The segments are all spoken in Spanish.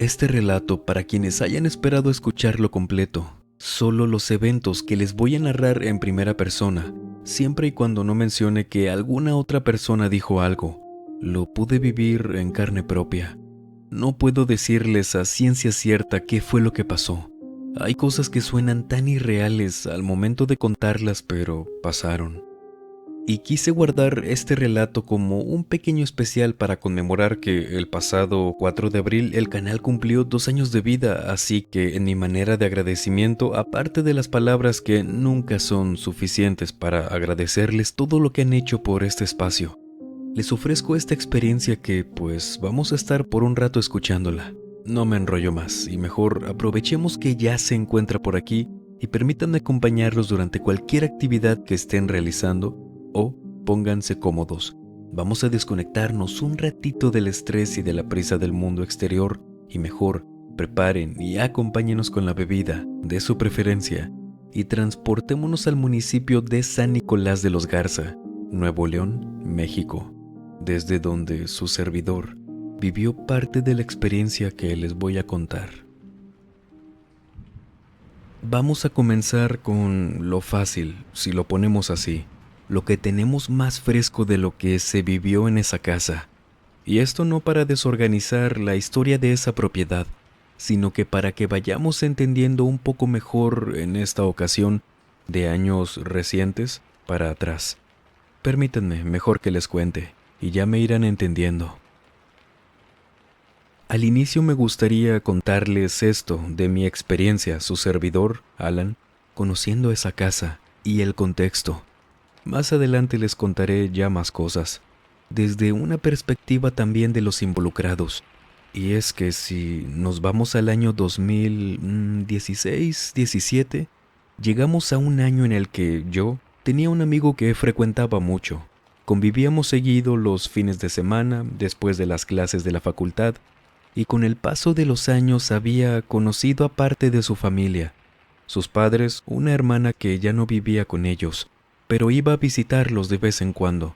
Este relato, para quienes hayan esperado escucharlo completo, solo los eventos que les voy a narrar en primera persona, siempre y cuando no mencione que alguna otra persona dijo algo, lo pude vivir en carne propia. No puedo decirles a ciencia cierta qué fue lo que pasó. Hay cosas que suenan tan irreales al momento de contarlas, pero pasaron. Y quise guardar este relato como un pequeño especial para conmemorar que el pasado 4 de abril el canal cumplió 2 años de vida, así que en mi manera de agradecimiento, aparte de las palabras que nunca son suficientes para agradecerles todo lo que han hecho por este espacio, les ofrezco esta experiencia que pues vamos a estar por un rato escuchándola. No me enrollo más y mejor aprovechemos que ya se encuentra por aquí y permítanme acompañarlos durante cualquier actividad que estén realizando o pónganse cómodos. Vamos a desconectarnos un ratito del estrés y de la prisa del mundo exterior y mejor preparen y acompáñenos con la bebida de su preferencia y transportémonos al municipio de San Nicolás de los Garza, Nuevo León, México, desde donde su servidor vivió parte de la experiencia que les voy a contar. Vamos a comenzar con lo fácil, si lo ponemos así, lo que tenemos más fresco de lo que se vivió en esa casa. Y esto no para desorganizar la historia de esa propiedad, sino que para que vayamos entendiendo un poco mejor en esta ocasión de años recientes para atrás. Permítanme mejor que les cuente, y ya me irán entendiendo. Al inicio me gustaría contarles esto de mi experiencia, su servidor, Alan, conociendo esa casa y el contexto. Más adelante les contaré ya más cosas, desde una perspectiva también de los involucrados. Y es que si nos vamos al año 2016-17, llegamos a un año en el que yo tenía un amigo que frecuentaba mucho. Convivíamos seguido los fines de semana, después de las clases de la facultad, y con el paso de los años había conocido a parte de su familia, sus padres, una hermana que ya no vivía con ellos, pero iba a visitarlos de vez en cuando.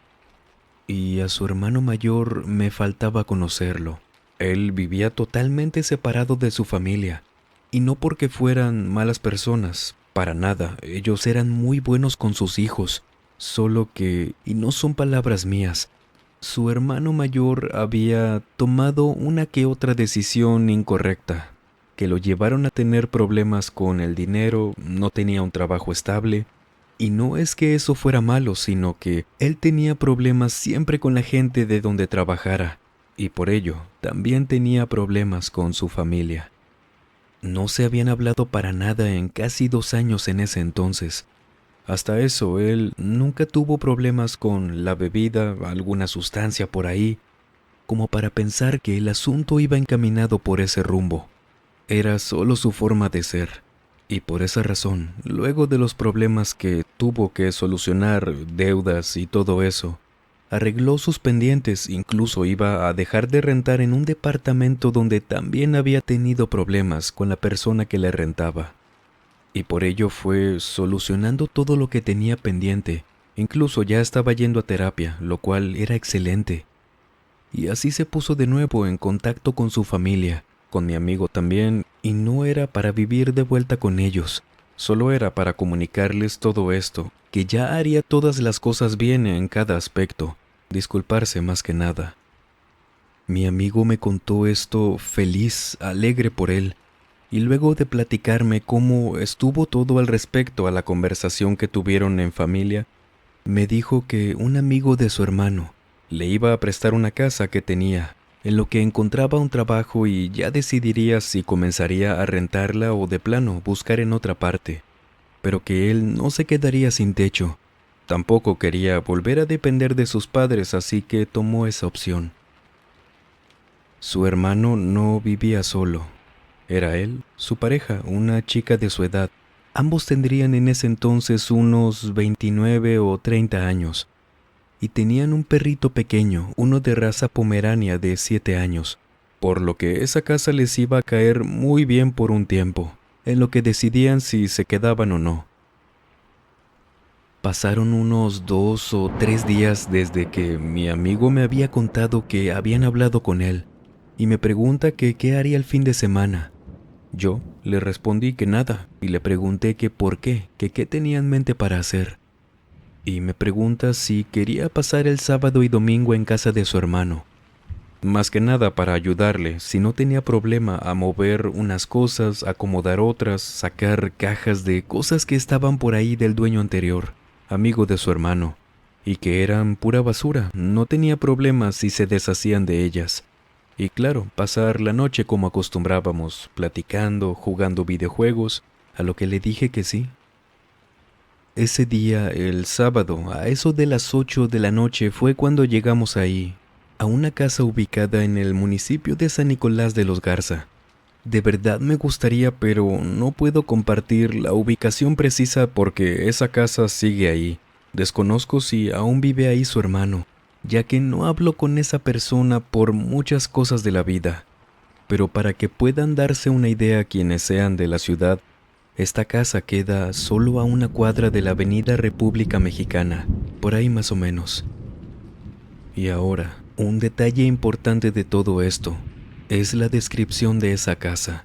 Y a su hermano mayor me faltaba conocerlo. Él vivía totalmente separado de su familia, y no porque fueran malas personas, para nada, ellos eran muy buenos con sus hijos, solo que, y no son palabras mías, su hermano mayor había tomado una que otra decisión incorrecta, que lo llevaron a tener problemas con el dinero, no tenía un trabajo estable, y no es que eso fuera malo, sino que él tenía problemas siempre con la gente de donde trabajara, y por ello también tenía problemas con su familia. No se habían hablado para nada en casi 2 años en ese entonces. Hasta eso, él nunca tuvo problemas con la bebida, alguna sustancia por ahí, como para pensar que el asunto iba encaminado por ese rumbo. Era solo su forma de ser. Y por esa razón, luego de los problemas que tuvo que solucionar, deudas y todo eso, arregló sus pendientes, incluso iba a dejar de rentar en un departamento donde también había tenido problemas con la persona que le rentaba. Y por ello fue solucionando todo lo que tenía pendiente. Incluso ya estaba yendo a terapia, lo cual era excelente. Y así se puso de nuevo en contacto con su familia, con mi amigo también, y no era para vivir de vuelta con ellos, solo era para comunicarles todo esto, que ya haría todas las cosas bien en cada aspecto, disculparse más que nada. Mi amigo me contó esto feliz, alegre por él, y luego de platicarme cómo estuvo todo al respecto a la conversación que tuvieron en familia, me dijo que un amigo de su hermano le iba a prestar una casa que tenía, en lo que encontraba un trabajo y ya decidiría si comenzaría a rentarla o de plano buscar en otra parte, pero que él no se quedaría sin techo. Tampoco quería volver a depender de sus padres, así que tomó esa opción. Su hermano no vivía solo. Era él, su pareja, una chica de su edad. Ambos tendrían en ese entonces unos 29 o 30 años. Y tenían un perrito pequeño, uno de raza pomerania de 7 años, por lo que esa casa les iba a caer muy bien por un tiempo, en lo que decidían si se quedaban o no. Pasaron unos 2 o 3 días desde que mi amigo me había contado que habían hablado con él, y me pregunta que qué haría el fin de semana. Yo le respondí que nada y le pregunté que por qué, que qué tenía en mente para hacer. Y me pregunta si quería pasar el sábado y domingo en casa de su hermano. Más que nada para ayudarle, si no tenía problema a mover unas cosas, acomodar otras, sacar cajas de cosas que estaban por ahí del dueño anterior, amigo de su hermano, y que eran pura basura, no tenía problema si se deshacían de ellas. Y claro, pasar la noche como acostumbrábamos, platicando, jugando videojuegos, a lo que le dije que sí. Ese día, el sábado, a eso de las 8 de la noche fue cuando llegamos ahí, a una casa ubicada en el municipio de San Nicolás de los Garza. De verdad me gustaría, pero no puedo compartir la ubicación precisa porque esa casa sigue ahí. Desconozco si aún vive ahí su hermano, ya que no hablo con esa persona por muchas cosas de la vida. Pero para que puedan darse una idea quienes sean de la ciudad, esta casa queda solo a una cuadra de la Avenida República Mexicana, por ahí más o menos. Y ahora, un detalle importante de todo esto es la descripción de esa casa.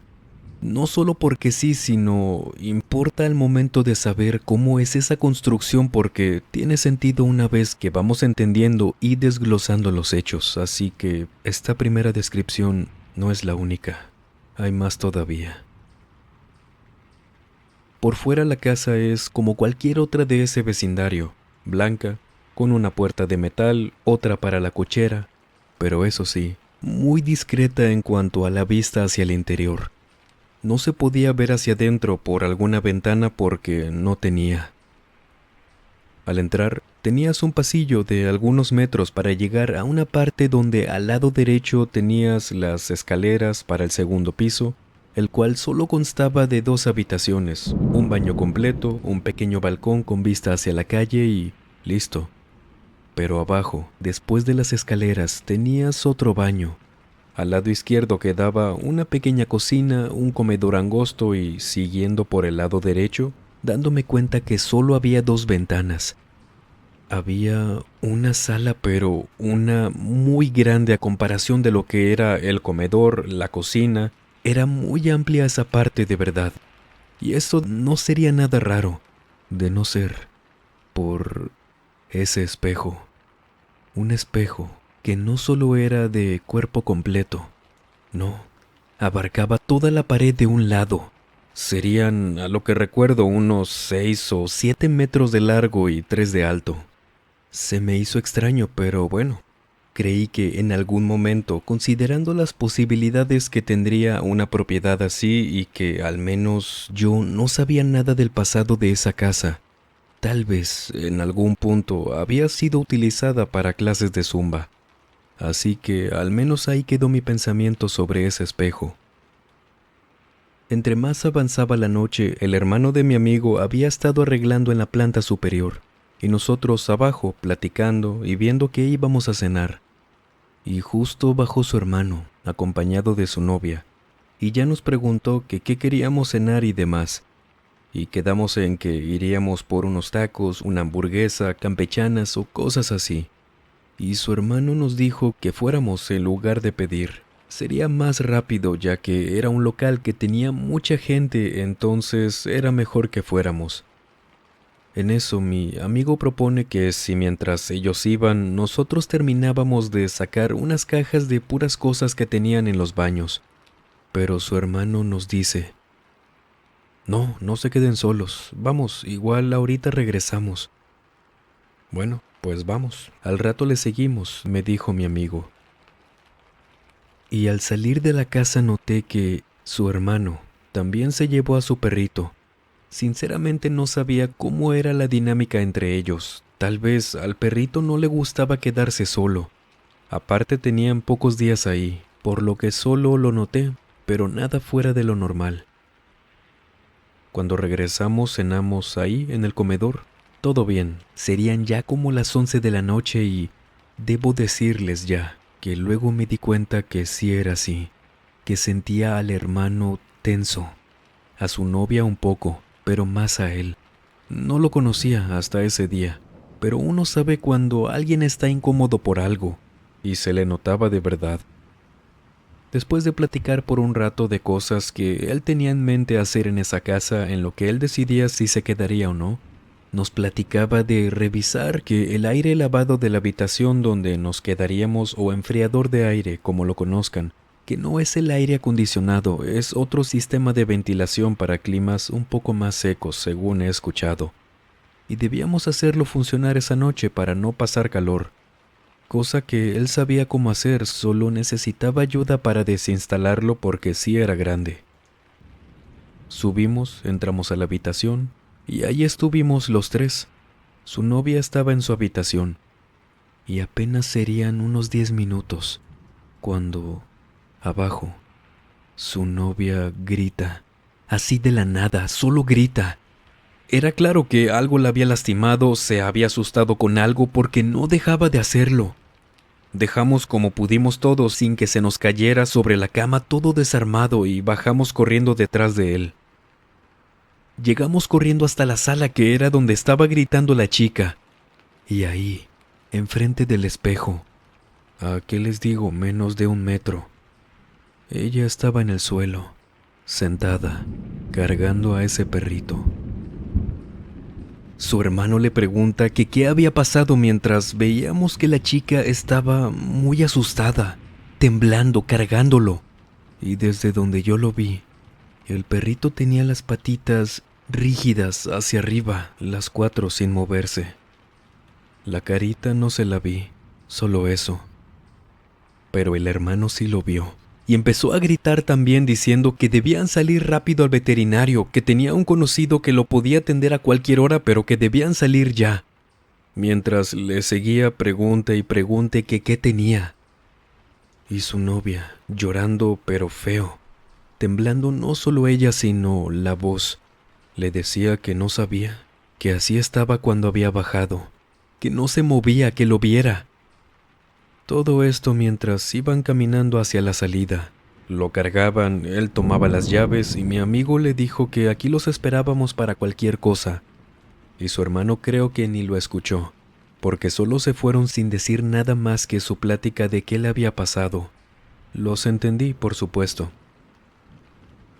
No solo porque sí, sino importa al momento de saber cómo es esa construcción porque tiene sentido una vez que vamos entendiendo y desglosando los hechos, así que esta primera descripción no es la única, hay más todavía. Por fuera la casa es como cualquier otra de ese vecindario, blanca, con una puerta de metal, otra para la cochera, pero eso sí, muy discreta en cuanto a la vista hacia el interior. No se podía ver hacia adentro por alguna ventana porque no tenía. Al entrar, tenías un pasillo de algunos metros para llegar a una parte donde al lado derecho tenías las escaleras para el segundo piso, el cual solo constaba de 2 habitaciones, un baño completo, un pequeño balcón con vista hacia la calle y listo. Pero abajo, después de las escaleras, tenías otro baño. Al lado izquierdo quedaba una pequeña cocina, un comedor angosto y, siguiendo por el lado derecho, dándome cuenta que solo había 2 ventanas. Había una sala, pero una muy grande a comparación de lo que era el comedor, la cocina. Era muy amplia esa parte de verdad. Y eso no sería nada raro, de no ser por ese espejo. Un espejo que no solo era de cuerpo completo, no, abarcaba toda la pared de un lado. Serían, a lo que recuerdo, unos 6 o 7 metros de largo y 3 de alto. Se me hizo extraño, pero bueno, creí que en algún momento, considerando las posibilidades que tendría una propiedad así y que al menos yo no sabía nada del pasado de esa casa, tal vez en algún punto había sido utilizada para clases de zumba. Así que al menos ahí quedó mi pensamiento sobre ese espejo. Entre más avanzaba la noche, el hermano de mi amigo había estado arreglando en la planta superior, y nosotros abajo platicando y viendo que íbamos a cenar. Y justo bajó su hermano, acompañado de su novia, y ya nos preguntó que qué queríamos cenar y demás. Y quedamos en que iríamos por unos tacos, una hamburguesa, campechanas o cosas así. Y su hermano nos dijo que fuéramos en lugar de pedir. Sería más rápido ya que era un local que tenía mucha gente, entonces era mejor que fuéramos. En eso mi amigo propone que si mientras ellos iban, nosotros terminábamos de sacar unas cajas de puras cosas que tenían en los baños. Pero su hermano nos dice: no, no se queden solos, vamos, igual ahorita regresamos. Bueno, pues vamos, al rato le seguimos, me dijo mi amigo. Y al salir de la casa noté que su hermano también se llevó a su perrito. Sinceramente no sabía cómo era la dinámica entre ellos. Tal vez al perrito no le gustaba quedarse solo. Aparte tenían pocos días ahí, por lo que solo lo noté, pero nada fuera de lo normal. Cuando regresamos cenamos ahí en el comedor. Todo bien, serían ya como las 11 de la noche y debo decirles ya que luego me di cuenta que sí era así, que sentía al hermano tenso, a su novia un poco, pero más a él. No lo conocía hasta ese día, pero uno sabe cuando alguien está incómodo por algo, y se le notaba de verdad. Después de platicar por un rato de cosas que él tenía en mente hacer en esa casa, en lo que él decidía si se quedaría o no, nos platicaba de revisar que el aire lavado de la habitación donde nos quedaríamos, o enfriador de aire, como lo conozcan, que no es el aire acondicionado, es otro sistema de ventilación para climas un poco más secos, según he escuchado. Y debíamos hacerlo funcionar esa noche para no pasar calor, cosa que él sabía cómo hacer, solo necesitaba ayuda para desinstalarlo porque sí era grande. Subimos, entramos a la habitación, y ahí estuvimos los tres. Su novia estaba en su habitación, y apenas serían unos 10 minutos, cuando, abajo, su novia grita, así de la nada, solo grita. Era claro que algo la había lastimado, se había asustado con algo porque no dejaba de hacerlo. Dejamos como pudimos todos sin que se nos cayera sobre la cama todo desarmado y bajamos corriendo detrás de él. Llegamos corriendo hasta la sala que era donde estaba gritando la chica. Y ahí, enfrente del espejo, ¿a qué les digo? Menos de 1 metro. Ella estaba en el suelo, sentada, cargando a ese perrito. Su hermano le pregunta que qué había pasado mientras veíamos que la chica estaba muy asustada, temblando, cargándolo. Y desde donde yo lo vi, el perrito tenía las patitas rígidas hacia arriba, las 4 sin moverse. La carita no se la vi, solo eso. Pero el hermano sí lo vio. Y empezó a gritar también diciendo que debían salir rápido al veterinario, que tenía un conocido que lo podía atender a cualquier hora, pero que debían salir ya. Mientras le seguía pregunte y pregunte que qué tenía. Y su novia, llorando pero feo, temblando no solo ella sino la voz, le decía que no sabía, que así estaba cuando había bajado, que no se movía, que lo viera. Todo esto mientras iban caminando hacia la salida. Lo cargaban, él tomaba las llaves y mi amigo le dijo que aquí los esperábamos para cualquier cosa. Y su hermano creo que ni lo escuchó, porque solo se fueron sin decir nada más que su plática de qué le había pasado. Los entendí, por supuesto.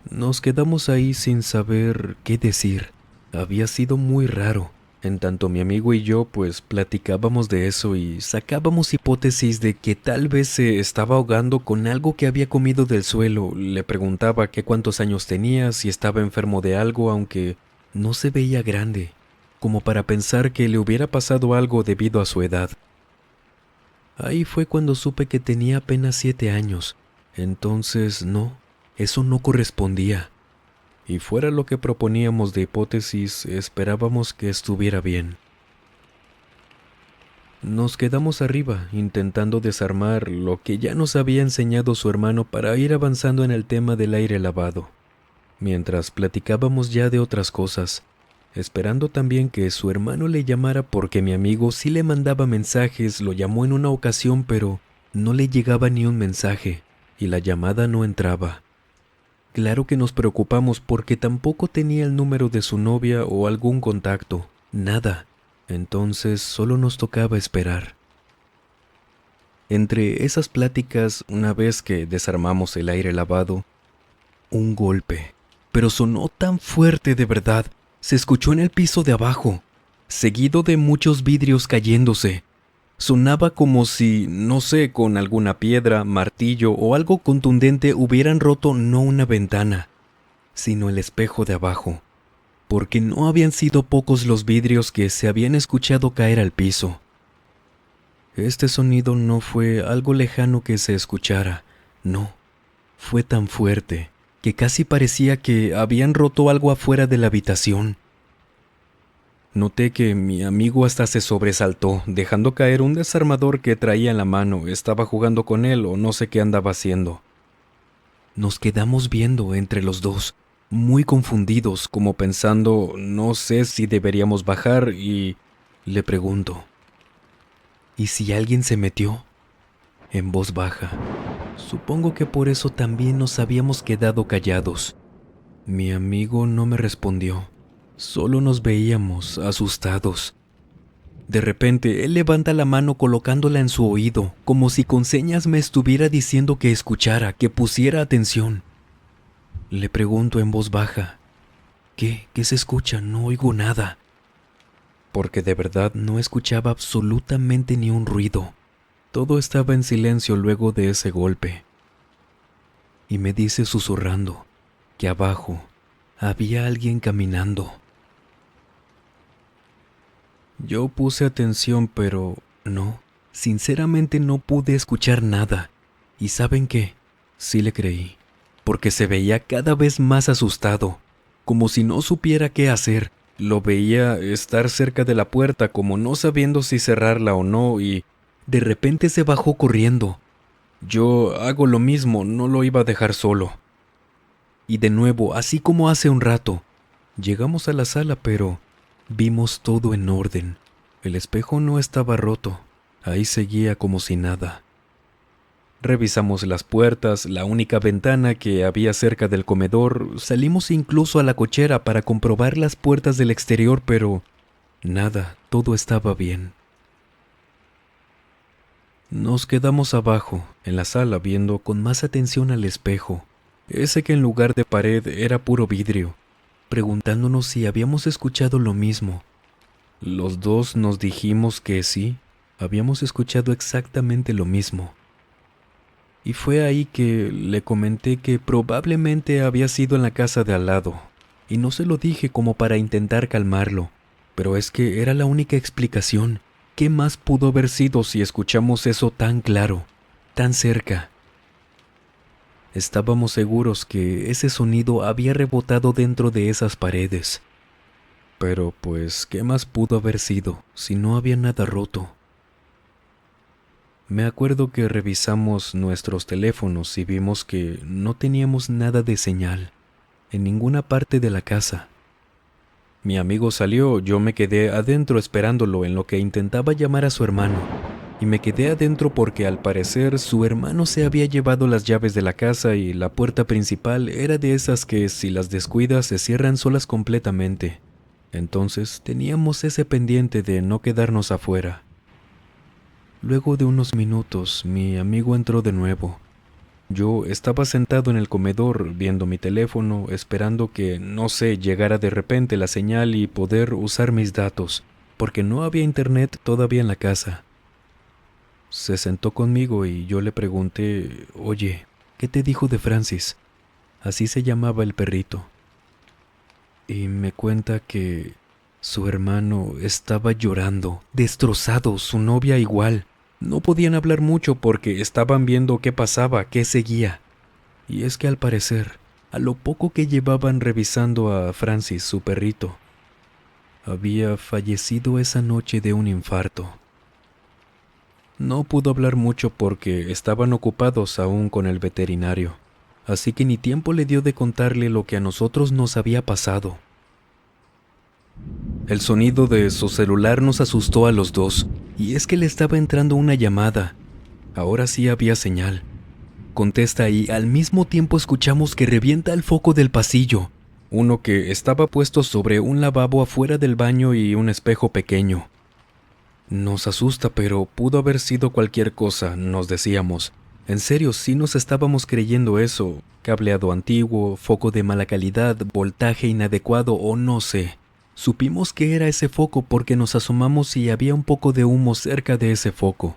Nos quedamos ahí sin saber qué decir. Había sido muy raro. En tanto mi amigo y yo pues platicábamos de eso y sacábamos hipótesis de que tal vez se estaba ahogando con algo que había comido del suelo. Le preguntaba qué cuántos años tenía, si estaba enfermo de algo, aunque no se veía grande, como para pensar que le hubiera pasado algo debido a su edad. Ahí fue cuando supe que tenía apenas 7 años. Entonces no, eso no correspondía. Y fuera lo que proponíamos de hipótesis, esperábamos que estuviera bien. Nos quedamos arriba, intentando desarmar lo que ya nos había enseñado su hermano para ir avanzando en el tema del aire lavado, mientras platicábamos ya de otras cosas, esperando también que su hermano le llamara porque mi amigo sí le mandaba mensajes, lo llamó en una ocasión pero no le llegaba ni un mensaje, y la llamada no entraba. Claro que nos preocupamos porque tampoco tenía el número de su novia o algún contacto, nada. Entonces solo nos tocaba esperar. Entre esas pláticas, una vez que desarmamos el aire lavado, un golpe, pero sonó tan fuerte de verdad, se escuchó en el piso de abajo, seguido de muchos vidrios cayéndose. Sonaba como si, no sé, con alguna piedra, martillo o algo contundente hubieran roto no una ventana, sino el espejo de abajo, porque no habían sido pocos los vidrios que se habían escuchado caer al piso. Este sonido no fue algo lejano que se escuchara, no, fue tan fuerte que casi parecía que habían roto algo afuera de la habitación. Noté que mi amigo hasta se sobresaltó, dejando caer un desarmador que traía en la mano. Estaba jugando con él o no sé qué andaba haciendo. Nos quedamos viendo entre los dos, muy confundidos, como pensando, no sé si deberíamos bajar, y le pregunto, ¿y si alguien se metió? En voz baja. Supongo que por eso también nos habíamos quedado callados. Mi amigo no me respondió. Solo nos veíamos asustados. De repente, él levanta la mano colocándola en su oído, como si con señas me estuviera diciendo que escuchara, que pusiera atención. Le pregunto en voz baja, ¿Qué se escucha? No oigo nada. Porque de verdad no escuchaba absolutamente ni un ruido. Todo estaba en silencio luego de ese golpe. Y me dice susurrando que abajo había alguien caminando. Yo puse atención, pero no, sinceramente no pude escuchar nada. ¿Y saben qué? Sí le creí, porque se veía cada vez más asustado, como si no supiera qué hacer. Lo veía estar cerca de la puerta, como no sabiendo si cerrarla o no, y de repente se bajó corriendo. Yo hago lo mismo, no lo iba a dejar solo. Y de nuevo, así como hace un rato, llegamos a la sala, pero vimos todo en orden. El espejo no estaba roto, ahí seguía como si nada. Revisamos las puertas, la única ventana que había cerca del comedor, salimos incluso a la cochera para comprobar las puertas del exterior, pero nada, todo estaba bien. Nos quedamos abajo, en la sala, viendo con más atención al espejo, ese que en lugar de pared era puro vidrio, preguntándonos si habíamos escuchado lo mismo. Los dos nos dijimos que sí, habíamos escuchado exactamente lo mismo. Y fue ahí que le comenté que probablemente había sido en la casa de al lado, y no se lo dije como para intentar calmarlo, pero es que era la única explicación. ¿Qué más pudo haber sido si escuchamos eso tan claro, tan cerca? Estábamos seguros que ese sonido había rebotado dentro de esas paredes. Pero pues, ¿qué más pudo haber sido si no había nada roto? Me acuerdo que revisamos nuestros teléfonos y vimos que no teníamos nada de señal en ninguna parte de la casa. Mi amigo salió, yo me quedé adentro esperándolo en lo que intentaba llamar a su hermano. Y me quedé adentro porque al parecer su hermano se había llevado las llaves de la casa y la puerta principal era de esas que si las descuidas se cierran solas completamente. Entonces teníamos ese pendiente de no quedarnos afuera. Luego de unos minutos, mi amigo entró de nuevo. Yo estaba sentado en el comedor viendo mi teléfono, esperando que, no sé, llegara de repente la señal y poder usar mis datos, porque no había internet todavía en la casa. Se sentó conmigo y yo le pregunté, «Oye, ¿qué te dijo de Francis?» Así se llamaba el perrito. Y me cuenta que su hermano estaba llorando, destrozado, su novia igual. No podían hablar mucho porque estaban viendo qué pasaba, qué seguía. Y es que al parecer, a lo poco que llevaban revisando a Francis, su perrito, había fallecido esa noche de un infarto. No pudo hablar mucho porque estaban ocupados aún con el veterinario, así que ni tiempo le dio de contarle lo que a nosotros nos había pasado. El sonido de su celular nos asustó a los dos, y es que le estaba entrando una llamada. Ahora sí había señal. Contesta y al mismo tiempo escuchamos que revienta el foco del pasillo, uno que estaba puesto sobre un lavabo afuera del baño y un espejo pequeño. Nos asusta, pero pudo haber sido cualquier cosa, nos decíamos. En serio, sí nos estábamos creyendo eso. Cableado antiguo, foco de mala calidad, voltaje inadecuado o no sé. Supimos que era ese foco porque nos asomamos y había un poco de humo cerca de ese foco.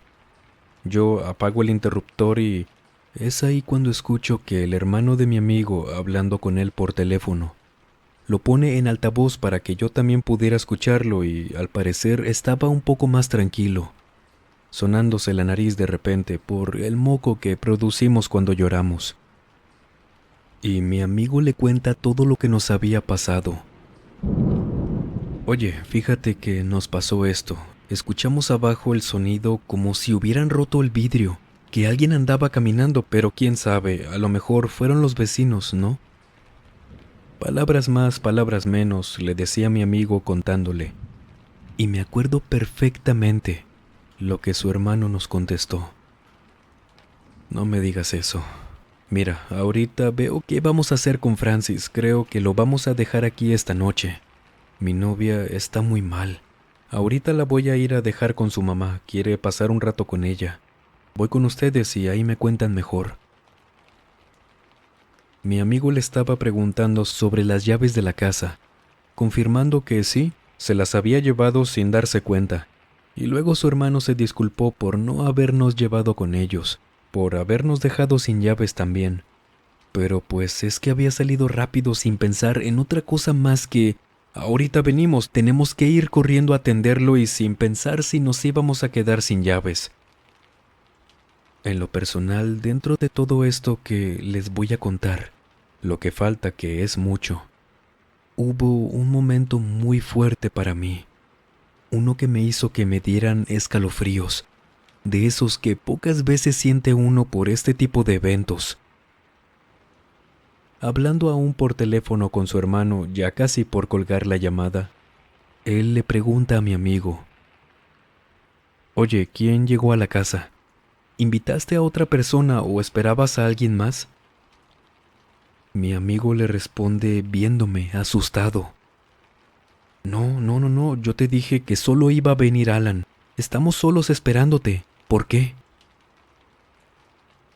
Yo apago el interruptor y es ahí cuando escucho que el hermano de mi amigo, hablando con él por teléfono, lo pone en altavoz para que yo también pudiera escucharlo y al parecer estaba un poco más tranquilo, sonándose la nariz de repente por el moco que producimos cuando lloramos. Y mi amigo le cuenta todo lo que nos había pasado. Oye, fíjate que nos pasó esto. Escuchamos abajo el sonido como si hubieran roto el vidrio, que alguien andaba caminando, pero quién sabe, a lo mejor fueron los vecinos, ¿no? Palabras más, palabras menos, le decía a mi amigo contándole. Y me acuerdo perfectamente lo que su hermano nos contestó. No me digas eso. Mira, ahorita veo qué vamos a hacer con Francis. Creo que lo vamos a dejar aquí esta noche. Mi novia está muy mal. Ahorita la voy a ir a dejar con su mamá. Quiere pasar un rato con ella. Voy con ustedes y ahí me cuentan mejor. Mi amigo le estaba preguntando sobre las llaves de la casa, confirmando que sí, se las había llevado sin darse cuenta. Y luego su hermano se disculpó por no habernos llevado con ellos, por habernos dejado sin llaves también. Pero pues es que había salido rápido sin pensar en otra cosa más que ahorita venimos, tenemos que ir corriendo a atenderlo y sin pensar si nos íbamos a quedar sin llaves. En lo personal, dentro de todo esto que les voy a contar, lo que falta que es mucho, hubo un momento muy fuerte para mí, uno que me hizo que me dieran escalofríos, de esos que pocas veces siente uno por este tipo de eventos. Hablando aún por teléfono con su hermano, ya casi por colgar la llamada, él le pregunta a mi amigo: «Oye, ¿quién llegó a la casa? ¿Invitaste a otra persona o esperabas a alguien más?». Mi amigo le responde viéndome, asustado: No, yo te dije que solo iba a venir Alan. Estamos solos esperándote. ¿Por qué?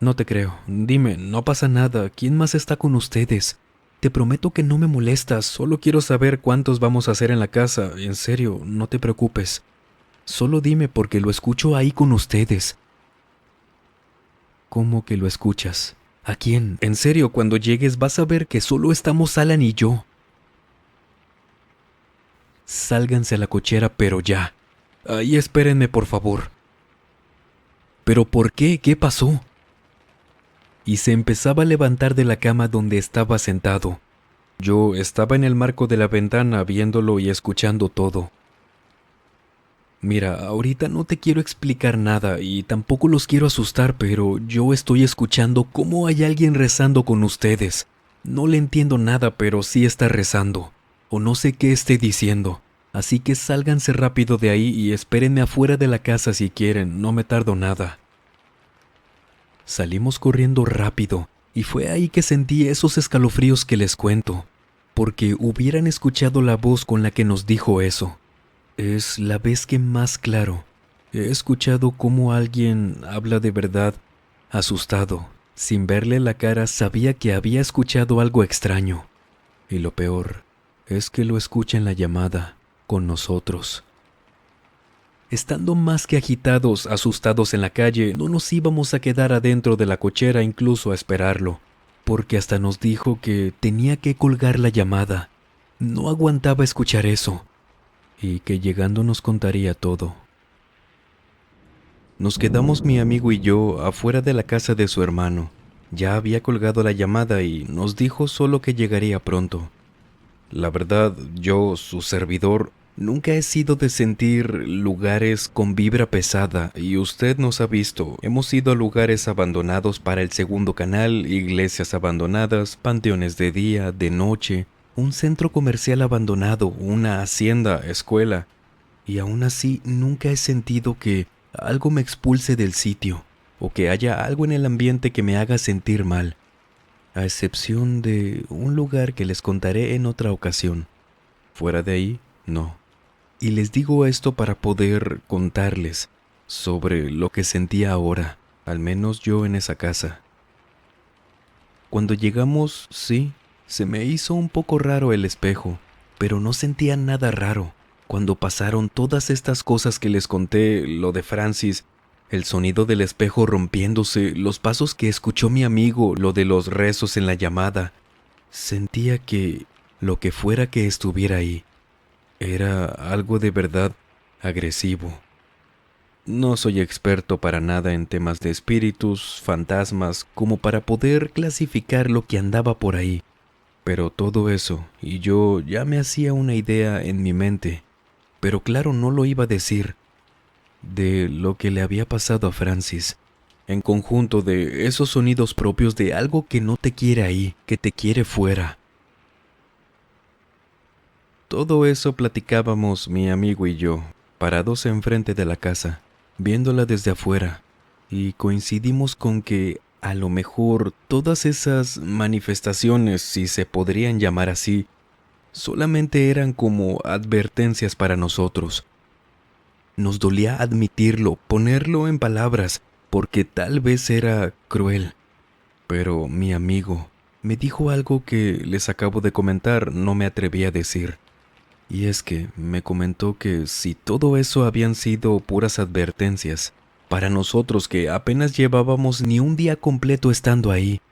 No te creo. Dime, no pasa nada. ¿Quién más está con ustedes? Te prometo que no me molestas. Solo quiero saber cuántos vamos a hacer en la casa. En serio, no te preocupes. Solo dime porque lo escucho ahí con ustedes. ¿Cómo que lo escuchas? ¿A quién? En serio, cuando llegues vas a ver que solo estamos Alan y yo. Sálganse a la cochera, pero ya. Ahí espérenme, por favor. ¿Pero por qué? ¿Qué pasó? Y se empezaba a levantar de la cama donde estaba sentado. Yo estaba en el marco de la ventana viéndolo y escuchando todo. Mira, ahorita no te quiero explicar nada y tampoco los quiero asustar, pero yo estoy escuchando cómo hay alguien rezando con ustedes. No le entiendo nada, pero sí está rezando. O no sé qué esté diciendo. Así que sálganse rápido de ahí y espérenme afuera de la casa si quieren, no me tardo nada. Salimos corriendo rápido y fue ahí que sentí esos escalofríos que les cuento, porque hubieran escuchado la voz con la que nos dijo eso. Es la vez que más claro he escuchado cómo alguien habla de verdad, asustado. Sin verle la cara sabía que había escuchado algo extraño. Y lo peor es que lo escucha en la llamada, con nosotros. Estando más que agitados, asustados en la calle, no nos íbamos a quedar adentro de la cochera incluso a esperarlo, porque hasta nos dijo que tenía que colgar la llamada. No aguantaba escuchar eso, y que llegando nos contaría todo. Nos quedamos mi amigo y yo afuera de la casa de su hermano. Ya había colgado la llamada y nos dijo solo que llegaría pronto. La verdad, yo, su servidor, nunca he sido de sentir lugares con vibra pesada y usted nos ha visto. Hemos ido a lugares abandonados para el segundo canal, iglesias abandonadas, panteones de día, de noche, un centro comercial abandonado, una hacienda, escuela. Y aún así nunca he sentido que algo me expulse del sitio o que haya algo en el ambiente que me haga sentir mal. A excepción de un lugar que les contaré en otra ocasión. Fuera de ahí, no. Y les digo esto para poder contarles sobre lo que sentía ahora, al menos yo en esa casa. Cuando llegamos, sí, se me hizo un poco raro el espejo, pero no sentía nada raro. Cuando pasaron todas estas cosas que les conté, lo de Francis, el sonido del espejo rompiéndose, los pasos que escuchó mi amigo, lo de los rezos en la llamada, sentía que lo que fuera que estuviera ahí era algo de verdad agresivo. No soy experto para nada en temas de espíritus, fantasmas, como para poder clasificar lo que andaba por ahí, pero todo eso, y yo ya me hacía una idea en mi mente, pero claro, no lo iba a decir, de lo que le había pasado a Francis, en conjunto de esos sonidos propios de algo que no te quiere ahí, que te quiere fuera. Todo eso platicábamos mi amigo y yo, parados enfrente de la casa, viéndola desde afuera, y coincidimos con que a lo mejor todas esas manifestaciones, si se podrían llamar así, solamente eran como advertencias para nosotros, Nos dolía admitirlo, ponerlo en palabras, porque tal vez era cruel. Pero mi amigo me dijo algo que les acabo de comentar, no me atreví a decir. Y es que me comentó que si todo eso habían sido puras advertencias, para nosotros que apenas llevábamos ni un día completo estando ahí,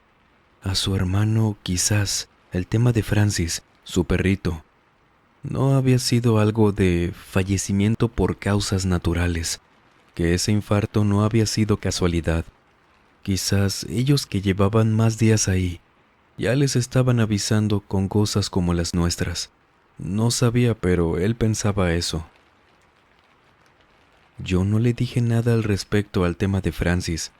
a su hermano quizás el tema de Francis, su perrito, no había sido algo de fallecimiento por causas naturales, que ese infarto no había sido casualidad. Quizás ellos que llevaban más días ahí ya les estaban avisando con cosas como las nuestras. No sabía, pero él pensaba eso. Yo no le dije nada al respecto al tema de Francis,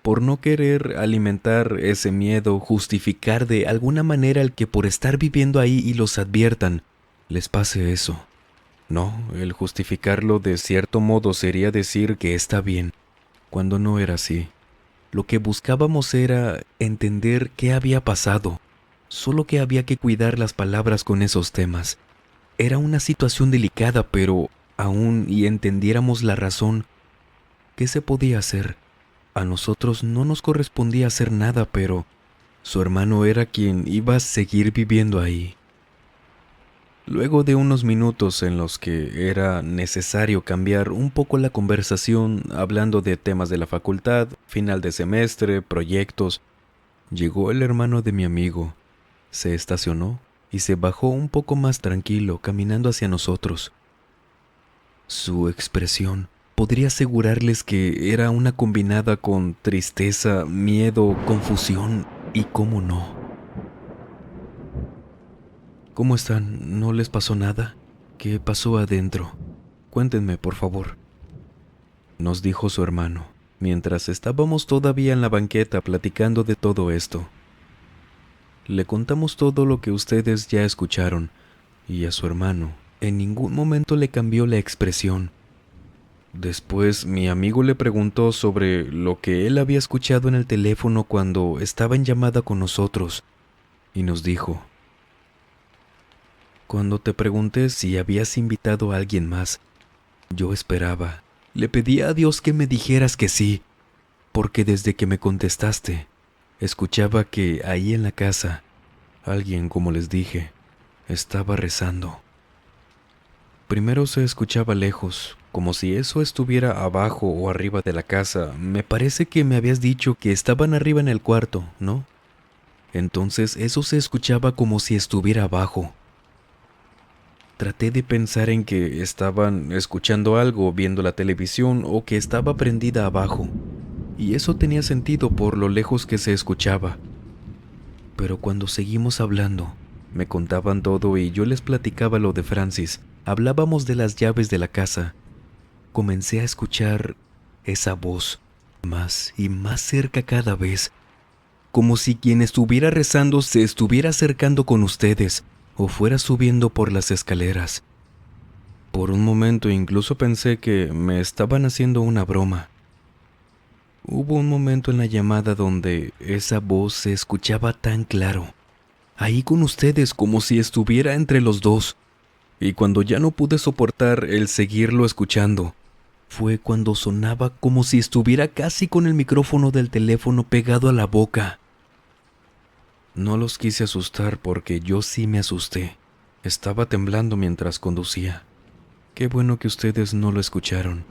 por no querer alimentar ese miedo, justificar de alguna manera el que por estar viviendo ahí y los adviertan, les pase eso. No, el justificarlo de cierto modo sería decir que está bien, cuando no era así. Lo que buscábamos era entender qué había pasado, solo que había que cuidar las palabras con esos temas. Era una situación delicada, pero aún y entendiéramos la razón, ¿qué se podía hacer? A nosotros no nos correspondía hacer nada, pero su hermano era quien iba a seguir viviendo ahí. Luego de unos minutos en los que era necesario cambiar un poco la conversación, hablando de temas de la facultad, final de semestre, proyectos, llegó el hermano de mi amigo, se estacionó y se bajó un poco más tranquilo, caminando hacia nosotros. Su expresión podría asegurarles que era una combinada con tristeza, miedo, confusión y cómo no. ¿Cómo están? ¿No les pasó nada? ¿Qué pasó adentro? Cuéntenme, por favor, nos dijo su hermano, mientras estábamos todavía en la banqueta platicando de todo esto. Le contamos todo lo que ustedes ya escucharon, y a su hermano en ningún momento le cambió la expresión. Después mi amigo le preguntó sobre lo que él había escuchado en el teléfono cuando estaba en llamada con nosotros, y nos dijo: cuando te pregunté si habías invitado a alguien más, yo esperaba, le pedí a Dios que me dijeras que sí, porque desde que me contestaste, escuchaba que ahí en la casa, alguien, como les dije, estaba rezando. Primero se escuchaba lejos, como si eso estuviera abajo o arriba de la casa. Me parece que me habías dicho que estaban arriba en el cuarto, ¿no? Entonces eso se escuchaba como si estuviera abajo. Traté de pensar en que estaban escuchando algo, viendo la televisión o que estaba prendida abajo, y eso tenía sentido por lo lejos que se escuchaba. Pero cuando seguimos hablando, me contaban todo y yo les platicaba lo de Francis. Hablábamos de las llaves de la casa. Comencé a escuchar esa voz más y más cerca cada vez, como si quien estuviera rezando se estuviera acercando con ustedes o fuera subiendo por las escaleras. Por un momento incluso pensé que me estaban haciendo una broma. Hubo un momento en la llamada donde esa voz se escuchaba tan claro, ahí con ustedes como si estuviera entre los dos. Y cuando ya no pude soportar el seguirlo escuchando, fue cuando sonaba como si estuviera casi con el micrófono del teléfono pegado a la boca. No los quise asustar porque yo sí me asusté. Estaba temblando mientras conducía. Qué bueno que ustedes no lo escucharon.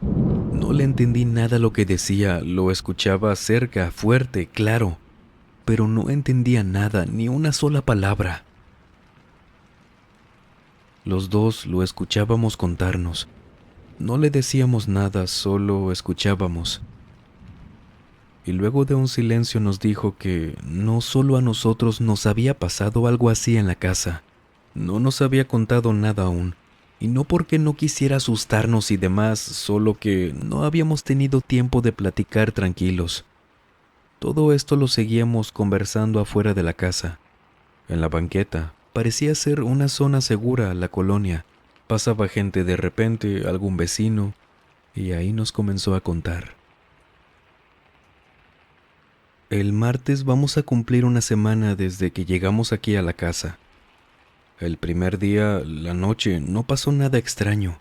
No le entendí nada lo que decía, lo escuchaba cerca, fuerte, claro, pero no entendía nada, ni una sola palabra. Los dos lo escuchábamos contarnos. No le decíamos nada, solo escuchábamos. Y luego de un silencio nos dijo que no solo a nosotros nos había pasado algo así en la casa. No nos había contado nada aún, y no porque no quisiera asustarnos y demás, solo que no habíamos tenido tiempo de platicar tranquilos. Todo esto lo seguíamos conversando afuera de la casa. En la banqueta parecía ser una zona segura la colonia. Pasaba gente de repente, algún vecino, y ahí nos comenzó a contar. El martes vamos a cumplir una semana desde que llegamos aquí a la casa. El primer día, la noche, no pasó nada extraño.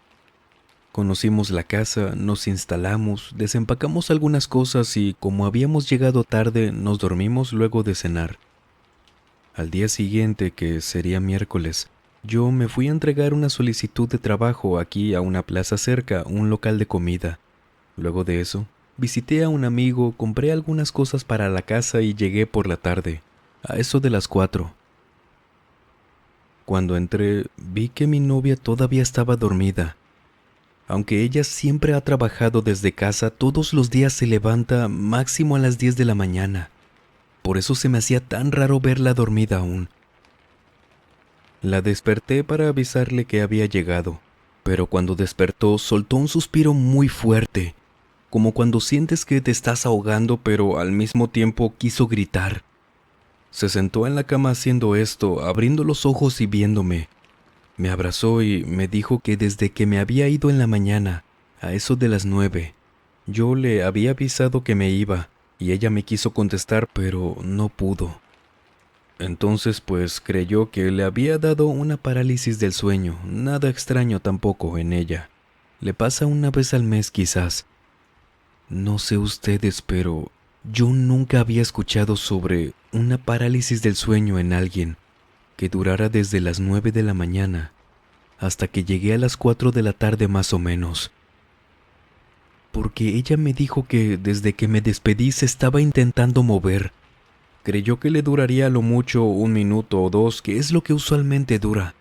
Conocimos la casa, nos instalamos, desempacamos algunas cosas y como habíamos llegado tarde, nos dormimos luego de cenar. Al día siguiente, que sería miércoles, yo me fui a entregar una solicitud de trabajo aquí a una plaza cerca, un local de comida. Luego de eso, visité a un amigo, compré algunas cosas para la casa y llegué por la tarde, a eso de las 4. Cuando entré, vi que mi novia todavía estaba dormida. Aunque ella siempre ha trabajado desde casa, todos los días se levanta máximo a las 10 de la mañana. Por eso se me hacía tan raro verla dormida aún. La desperté para avisarle que había llegado, pero cuando despertó soltó un suspiro muy fuerte, como cuando sientes que te estás ahogando pero al mismo tiempo quiso gritar. Se sentó en la cama haciendo esto, abriendo los ojos y viéndome. Me abrazó y me dijo que desde que me había ido en la mañana, a eso de las 9, yo le había avisado que me iba y ella me quiso contestar pero no pudo. Entonces pues creyó que le había dado una parálisis del sueño, nada extraño tampoco en ella. Le pasa una vez al mes quizás. No sé ustedes, pero yo nunca había escuchado sobre una parálisis del sueño en alguien que durara desde las 9 de la mañana hasta que llegué a las 4 de la tarde más o menos. Porque ella me dijo que desde que me despedí se estaba intentando mover. Creyó que le duraría a lo mucho 1 minuto o 2, que es lo que usualmente dura.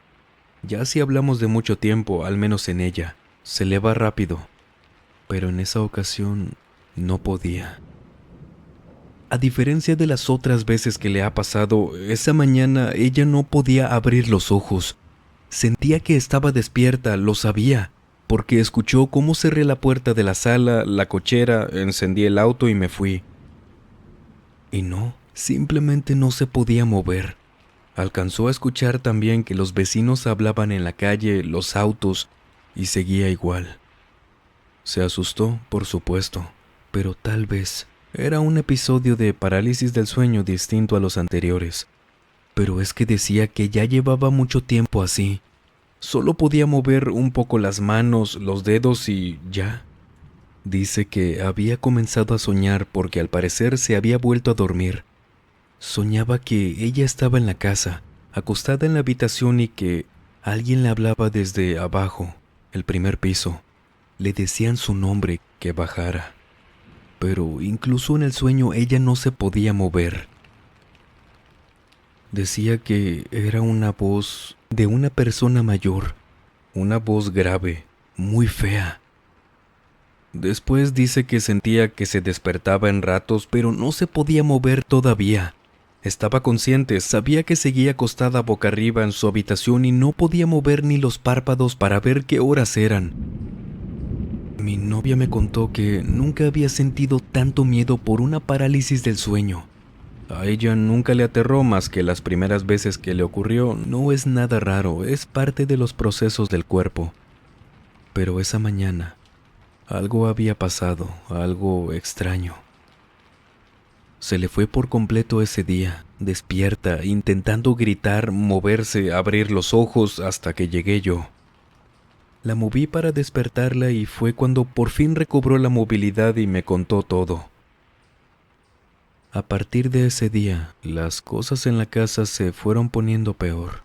Ya si hablamos de mucho tiempo, al menos en ella, se le va rápido. Pero en esa ocasión no podía. A diferencia de las otras veces que le ha pasado, esa mañana ella no podía abrir los ojos. Sentía que estaba despierta, lo sabía, porque escuchó cómo cerré la puerta de la sala, la cochera, encendí el auto y me fui. Y no, simplemente no se podía mover. Alcanzó a escuchar también que los vecinos hablaban en la calle, los autos, y seguía igual. Se asustó, por supuesto, pero tal vez era un episodio de parálisis del sueño distinto a los anteriores. Pero es que decía que ya llevaba mucho tiempo así. Solo podía mover un poco las manos, los dedos y ya. Dice que había comenzado a soñar porque al parecer se había vuelto a dormir. Soñaba que ella estaba en la casa, acostada en la habitación y que alguien le hablaba desde abajo, el primer piso. Le decían su nombre, que bajara. Pero incluso en el sueño ella no se podía mover. Decía que era una voz de una persona mayor, una voz grave, muy fea. Después dice que sentía que se despertaba en ratos, pero no se podía mover todavía. Estaba consciente, sabía que seguía acostada boca arriba en su habitación y no podía mover ni los párpados para ver qué horas eran. Mi novia me contó que nunca había sentido tanto miedo por una parálisis del sueño. A ella nunca le aterró más que las primeras veces que le ocurrió. No es nada raro, es parte de los procesos del cuerpo. Pero esa mañana, algo había pasado, algo extraño. Se le fue por completo ese día, despierta, intentando gritar, moverse, abrir los ojos hasta que llegué yo. La moví para despertarla y fue cuando por fin recobró la movilidad y me contó todo. A partir de ese día, las cosas en la casa se fueron poniendo peor.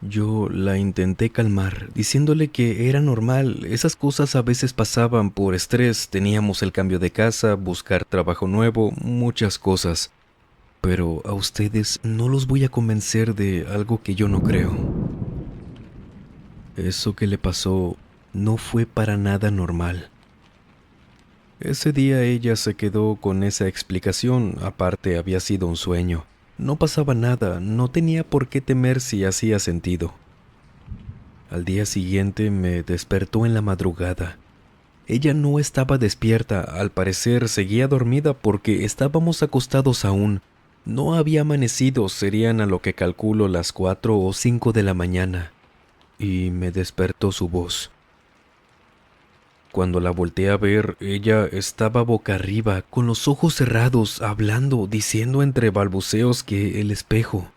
Yo la intenté calmar, diciéndole que era normal, esas cosas a veces pasaban por estrés, teníamos el cambio de casa, buscar trabajo nuevo, muchas cosas. Pero a ustedes no los voy a convencer de algo que yo no creo. Eso que le pasó no fue para nada normal. Ese día ella se quedó con esa explicación, aparte había sido un sueño. No pasaba nada, no tenía por qué temer si hacía sentido. Al día siguiente me despertó en la madrugada. Ella no estaba despierta, al parecer seguía dormida porque estábamos acostados aún. No había amanecido, serían a lo que calculo las 4 o 5 de la mañana. Y me despertó su voz. Cuando la volteé a ver, ella estaba boca arriba, con los ojos cerrados, hablando, diciendo entre balbuceos que el espejo.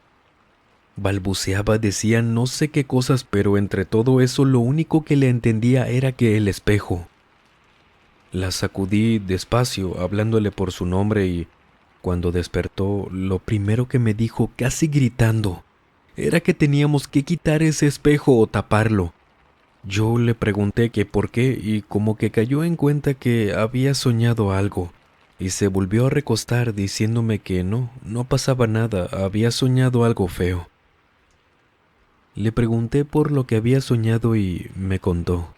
Balbuceaba, decía no sé qué cosas, pero entre todo eso lo único que le entendía era que el espejo. La sacudí despacio, hablándole por su nombre, y cuando despertó, lo primero que me dijo, casi gritando, era que teníamos que quitar ese espejo o taparlo. Yo le pregunté que por qué y como que cayó en cuenta que había soñado algo, y se volvió a recostar diciéndome que no pasaba nada, había soñado algo feo. Le pregunté por lo que había soñado y me contó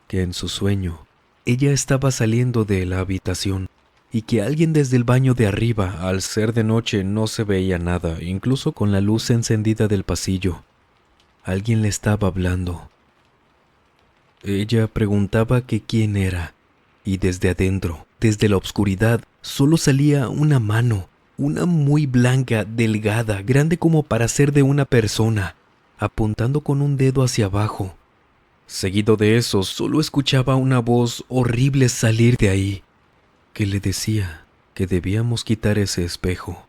que en su sueño ella estaba saliendo de la habitación y que alguien desde el baño de arriba, al ser de noche, no se veía nada, incluso con la luz encendida del pasillo. Alguien le estaba hablando. Ella preguntaba que quién era, y desde adentro, desde la oscuridad, solo salía una mano, una muy blanca, delgada, grande como para ser de una persona, apuntando con un dedo hacia abajo. Seguido de eso, solo escuchaba una voz horrible salir de ahí, que le decía que debíamos quitar ese espejo.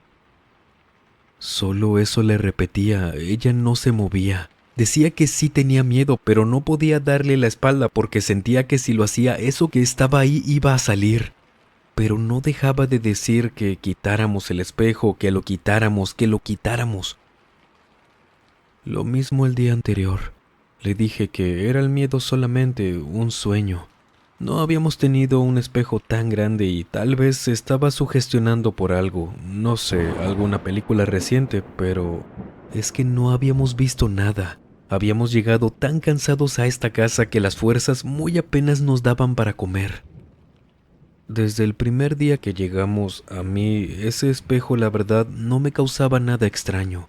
Solo eso le repetía, ella no se movía. Decía que sí tenía miedo, pero no podía darle la espalda porque sentía que si lo hacía, eso que estaba ahí iba a salir. Pero no dejaba de decir que quitáramos el espejo, que lo quitáramos, que lo quitáramos. Lo mismo el día anterior. Le dije que era el miedo solamente un sueño. No habíamos tenido un espejo tan grande y tal vez se estaba sugestionando por algo, no sé, alguna película reciente, pero es que no habíamos visto nada. Habíamos llegado tan cansados a esta casa que las fuerzas muy apenas nos daban para comer. Desde el primer día que llegamos, a mí ese espejo la verdad no me causaba nada extraño.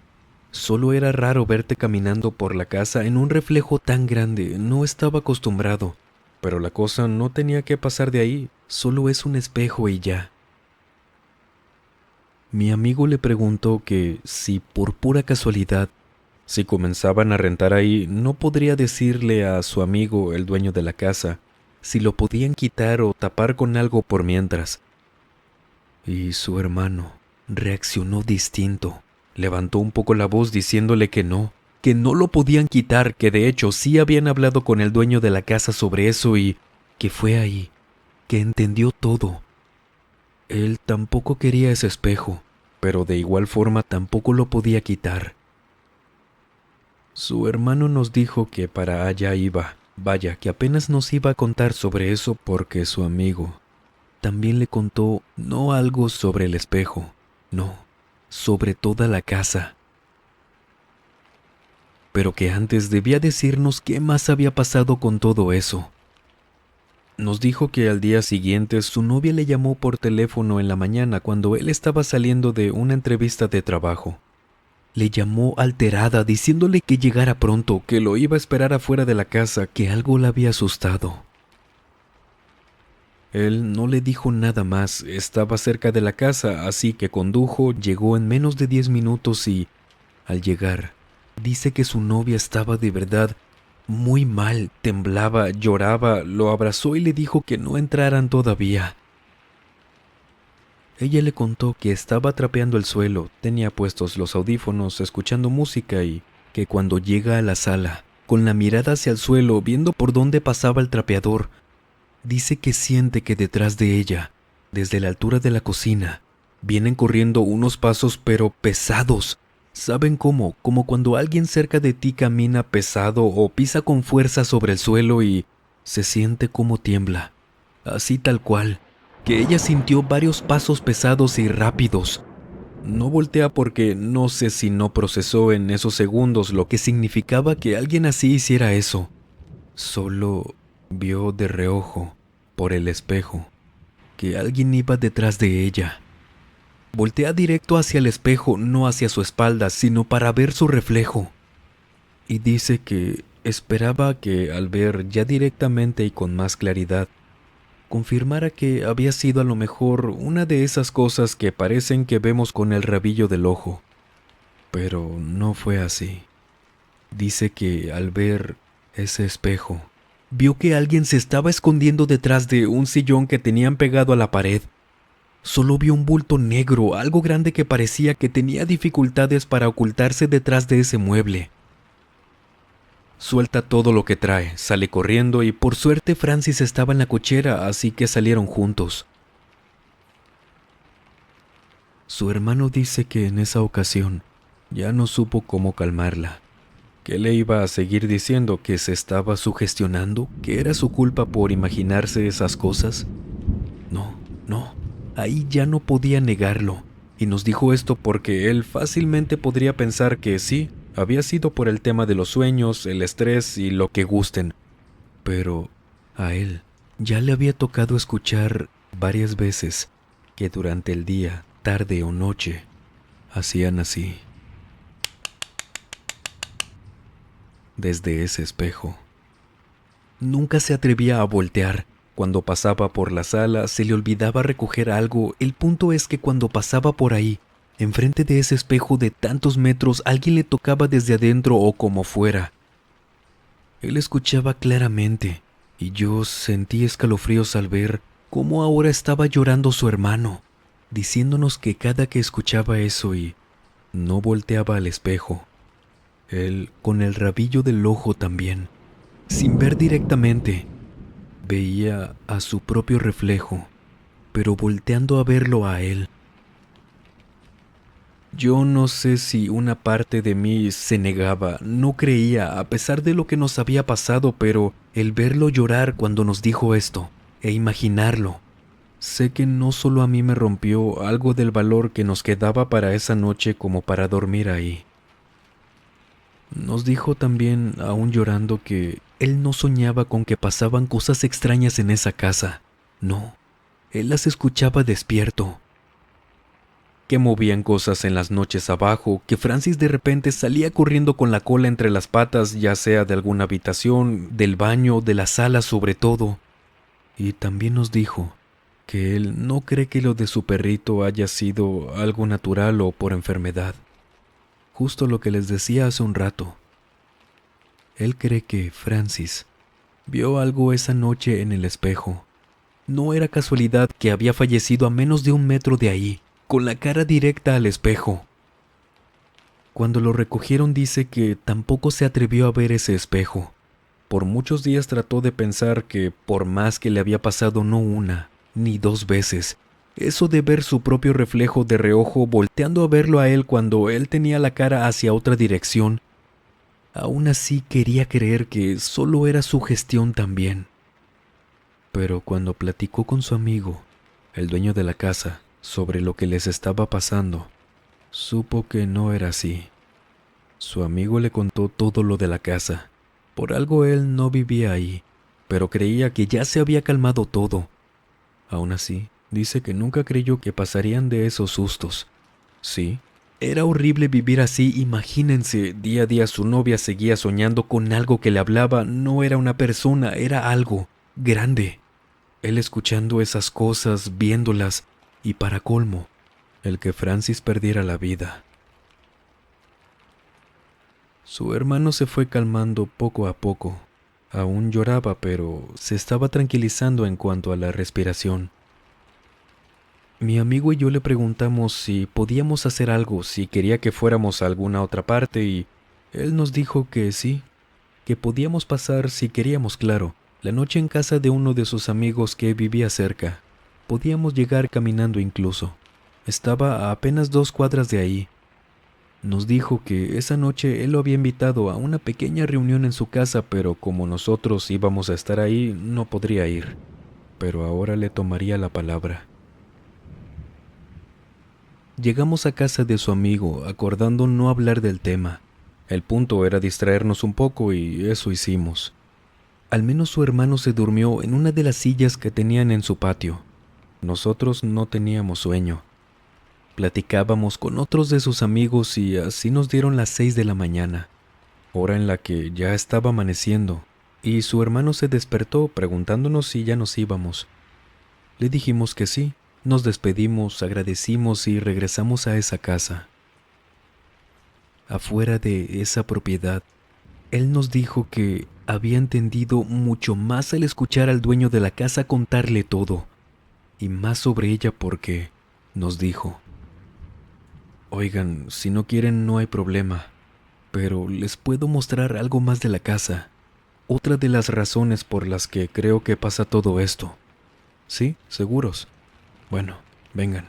Solo era raro verte caminando por la casa en un reflejo tan grande, no estaba acostumbrado. Pero la cosa no tenía que pasar de ahí, solo es un espejo y ya. Mi amigo le preguntó que si por pura casualidad, si comenzaban a rentar ahí, no podría decirle a su amigo, el dueño de la casa, si lo podían quitar o tapar con algo por mientras. Y su hermano reaccionó distinto. Levantó un poco la voz diciéndole que no lo podían quitar, que de hecho sí habían hablado con el dueño de la casa sobre eso y que fue ahí, que entendió todo. Él tampoco quería ese espejo, pero de igual forma tampoco lo podía quitar. Su hermano nos dijo que para allá iba, vaya, que apenas nos iba a contar sobre eso porque su amigo también le contó no algo sobre el espejo, no, sobre toda la casa. Pero que antes debía decirnos qué más había pasado con todo eso. Nos dijo que al día siguiente su novia le llamó por teléfono en la mañana cuando él estaba saliendo de una entrevista de trabajo. Le llamó alterada diciéndole que llegara pronto, que lo iba a esperar afuera de la casa, que algo la había asustado. Él no le dijo nada más, estaba cerca de la casa, así que condujo, llegó en menos de 10 minutos y, al llegar, dice que su novia estaba de verdad muy mal, temblaba, lloraba, lo abrazó y le dijo que no entraran todavía. Ella le contó que estaba trapeando el suelo, tenía puestos los audífonos, escuchando música y que cuando llega a la sala, con la mirada hacia el suelo, viendo por dónde pasaba el trapeador, dice que siente que detrás de ella, desde la altura de la cocina, vienen corriendo unos pasos pero pesados. ¿Saben cómo? Como cuando alguien cerca de ti camina pesado o pisa con fuerza sobre el suelo y se siente como tiembla. Así tal cual, que ella sintió varios pasos pesados y rápidos. No voltea porque no sé si no procesó en esos segundos lo que significaba que alguien así hiciera eso. Solo vio de reojo, por el espejo, que alguien iba detrás de ella. Voltea directo hacia el espejo, no hacia su espalda, sino para ver su reflejo. Y dice que esperaba que al ver ya directamente y con más claridad, confirmara que había sido a lo mejor una de esas cosas que parecen que vemos con el rabillo del ojo. Pero no fue así. Dice que al ver ese espejo, vio que alguien se estaba escondiendo detrás de un sillón que tenían pegado a la pared. Solo vio un bulto negro, algo grande que parecía que tenía dificultades para ocultarse detrás de ese mueble. Suelta todo lo que trae, sale corriendo y por suerte Francis estaba en la cochera, así que salieron juntos. Su hermano dice que en esa ocasión ya no supo cómo calmarla. ¿Qué le iba a seguir diciendo? ¿Que se estaba sugestionando? ¿Que era su culpa por imaginarse esas cosas? No, ahí ya no podía negarlo. Y nos dijo esto porque él fácilmente podría pensar que sí, había sido por el tema de los sueños, el estrés y lo que gusten. Pero a él ya le había tocado escuchar varias veces que durante el día, tarde o noche, hacían así. Desde ese espejo. Nunca se atrevía a voltear. Cuando pasaba por la sala se le olvidaba recoger algo. El punto es que cuando pasaba por ahí, enfrente de ese espejo de tantos metros, alguien le tocaba desde adentro o como fuera. Él escuchaba claramente, y yo sentí escalofríos al ver cómo ahora estaba llorando su hermano, diciéndonos que cada que escuchaba eso y no volteaba al espejo, él con el rabillo del ojo también, sin ver directamente, veía a su propio reflejo, pero volteando a verlo a él. Yo no sé si una parte de mí se negaba, no creía, a pesar de lo que nos había pasado, pero el verlo llorar cuando nos dijo esto, e imaginarlo, sé que no solo a mí me rompió algo del valor que nos quedaba para esa noche como para dormir ahí. Nos dijo también, aún llorando, que él no soñaba con que pasaban cosas extrañas en esa casa. No, él las escuchaba despierto. Que movían cosas en las noches abajo, que Francis de repente salía corriendo con la cola entre las patas, ya sea de alguna habitación, del baño, de la sala sobre todo. Y también nos dijo que él no cree que lo de su perrito haya sido algo natural o por enfermedad. Justo lo que les decía hace un rato. Él cree que Francis vio algo esa noche en el espejo. No era casualidad que había fallecido a menos de 1 metro de ahí, con la cara directa al espejo. Cuando lo recogieron dice que tampoco se atrevió a ver ese espejo. Por muchos días trató de pensar que por más que le había pasado no una, ni 2 veces, eso de ver su propio reflejo de reojo volteando a verlo a él cuando él tenía la cara hacia otra dirección, aún así quería creer que solo era su gestión también. Pero cuando platicó con su amigo, el dueño de la casa, sobre lo que les estaba pasando, supo que no era así. Su amigo le contó todo lo de la casa. Por algo él no vivía ahí, pero creía que ya se había calmado todo. Aún así, dice que nunca creyó que pasarían de esos sustos. Sí, era horrible vivir así. Imagínense, día a día su novia seguía soñando con algo que le hablaba. No era una persona, era algo grande. Él escuchando esas cosas, viéndolas, y para colmo, el que Francis perdiera la vida. Su hermano se fue calmando poco a poco. Aún lloraba, pero se estaba tranquilizando en cuanto a la respiración. Mi amigo y yo le preguntamos si podíamos hacer algo, si quería que fuéramos a alguna otra parte, y él nos dijo que sí, que podíamos pasar si queríamos, claro, la noche en casa de uno de sus amigos que vivía cerca. Podíamos llegar caminando incluso. Estaba a apenas 2 cuadras de ahí. Nos dijo que esa noche él lo había invitado a una pequeña reunión en su casa, pero como nosotros íbamos a estar ahí, no podría ir. Pero ahora le tomaría la palabra. Llegamos a casa de su amigo, acordando no hablar del tema. El punto era distraernos un poco y eso hicimos. Al menos su hermano se durmió en una de las sillas que tenían en su patio. Nosotros no teníamos sueño. Platicábamos con otros de sus amigos y así nos dieron las 6 de la mañana, hora en la que ya estaba amaneciendo, y su hermano se despertó preguntándonos si ya nos íbamos. Le dijimos que sí, nos despedimos, agradecimos y regresamos a esa casa. Afuera de esa propiedad, él nos dijo que había entendido mucho más al escuchar al dueño de la casa contarle todo. y más sobre ella porque nos dijo: «Oigan, si no quieren no hay problema, pero les puedo mostrar algo más de la casa. Otra de las razones por las que creo que pasa todo esto». «¿Sí? ¿Seguros? Bueno, vengan».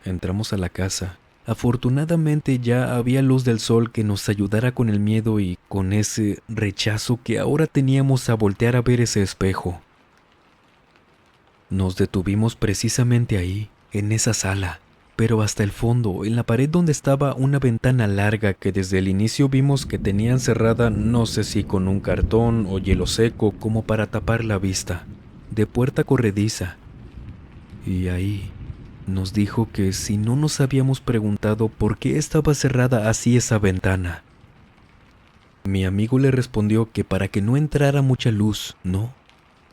Entramos a la casa. Afortunadamente ya había luz del sol que nos ayudara con el miedo y con ese rechazo que ahora teníamos a voltear a ver ese espejo. Nos detuvimos precisamente ahí, en esa sala, pero hasta el fondo, en la pared donde estaba una ventana larga que desde el inicio vimos que tenían cerrada, no sé si con un cartón o hielo seco como para tapar la vista, de puerta corrediza. Y ahí nos dijo que si no nos habíamos preguntado por qué estaba cerrada así esa ventana. Mi amigo le respondió que para que no entrara mucha luz, no,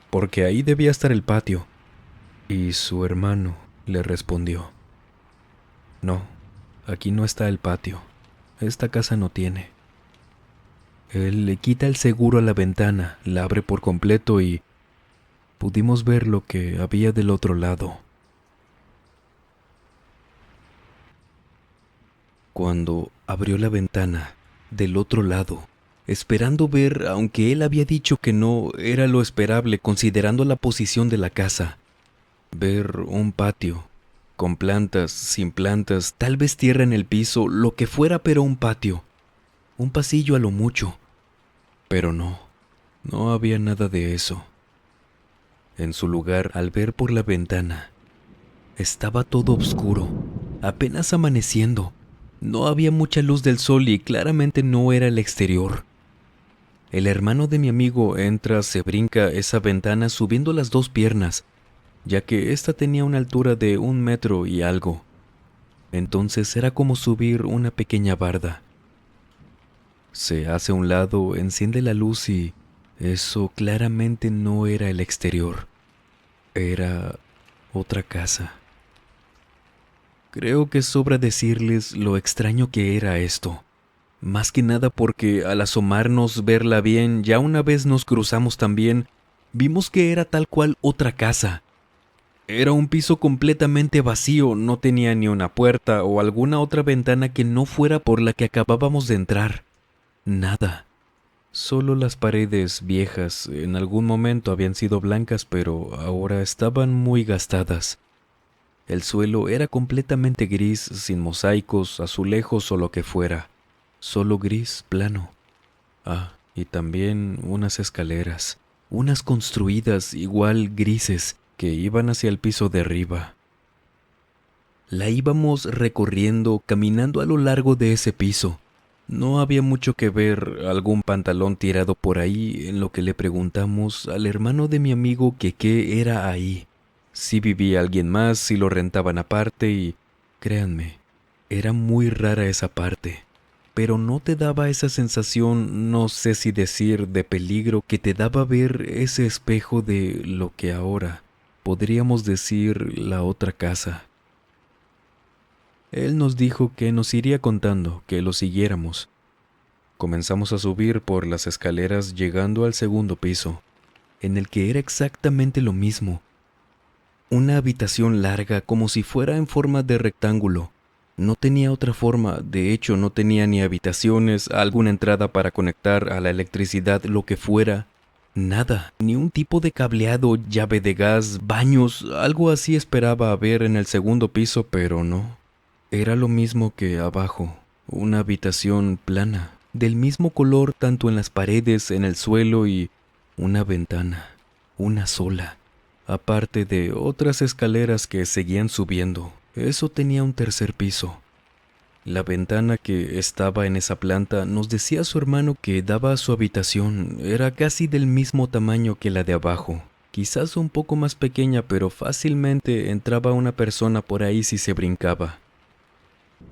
porque ahí debía estar el patio. Y su hermano le respondió: «No, aquí no está el patio. Esta casa no tiene». Él le quita el seguro a la ventana, la abre por completo y pudimos ver lo que había del otro lado. Cuando abrió la ventana, del otro lado, esperando ver, aunque él había dicho que no era lo esperable considerando la posición de la casa, ver un patio, con plantas, sin plantas, tal vez tierra en el piso, lo que fuera, pero un patio, un pasillo a lo mucho. Pero no, no había nada de eso. En su lugar, al ver por la ventana, estaba todo oscuro, apenas amaneciendo. No había mucha luz del sol y claramente no era el exterior. El hermano de mi amigo entra, se brinca esa ventana subiendo las dos piernas, ya que ésta tenía una altura de 1 metro y algo. Entonces era como subir una pequeña barda. Se hace a un lado, enciende la luz y eso claramente no era el exterior. Era otra casa. Creo que sobra decirles lo extraño que era esto. Más que nada porque al asomarnos verla bien, ya una vez nos cruzamos también, vimos que era tal cual otra casa. Era un piso completamente vacío, no tenía ni una puerta o alguna otra ventana que no fuera por la que acabábamos de entrar. Nada. Solo las paredes viejas en algún momento habían sido blancas, pero ahora estaban muy gastadas. El suelo era completamente gris, sin mosaicos, azulejos o lo que fuera. Solo gris plano. Ah, y también unas escaleras, unas construidas igual grises, que iban hacia el piso de arriba. La íbamos recorriendo, caminando a lo largo de ese piso. No había mucho que ver, algún pantalón tirado por ahí, en lo que le preguntamos al hermano de mi amigo que qué era ahí. Si vivía alguien más, si lo rentaban aparte y, créanme, era muy rara esa parte. Pero no te daba esa sensación, no sé si decir, de peligro que te daba ver ese espejo de lo que ahora podríamos decir la otra casa. Él nos dijo que nos iría contando, que lo siguiéramos. Comenzamos a subir por las escaleras llegando al segundo piso, en el que era exactamente lo mismo. Una habitación larga como si fuera en forma de rectángulo. No tenía otra forma, de hecho no tenía ni habitaciones, alguna entrada para conectar a la electricidad, lo que fuera. Nada, ni un tipo de cableado, llave de gas, baños, algo así esperaba ver en el segundo piso, pero no. Era lo mismo que abajo, una habitación plana, del mismo color tanto en las paredes, en el suelo y una ventana, una sola, aparte de otras escaleras que seguían subiendo. Eso tenía un tercer piso. La ventana que estaba en esa planta nos decía su hermano que daba a su habitación, era casi del mismo tamaño que la de abajo, quizás un poco más pequeña, pero fácilmente entraba una persona por ahí si se brincaba.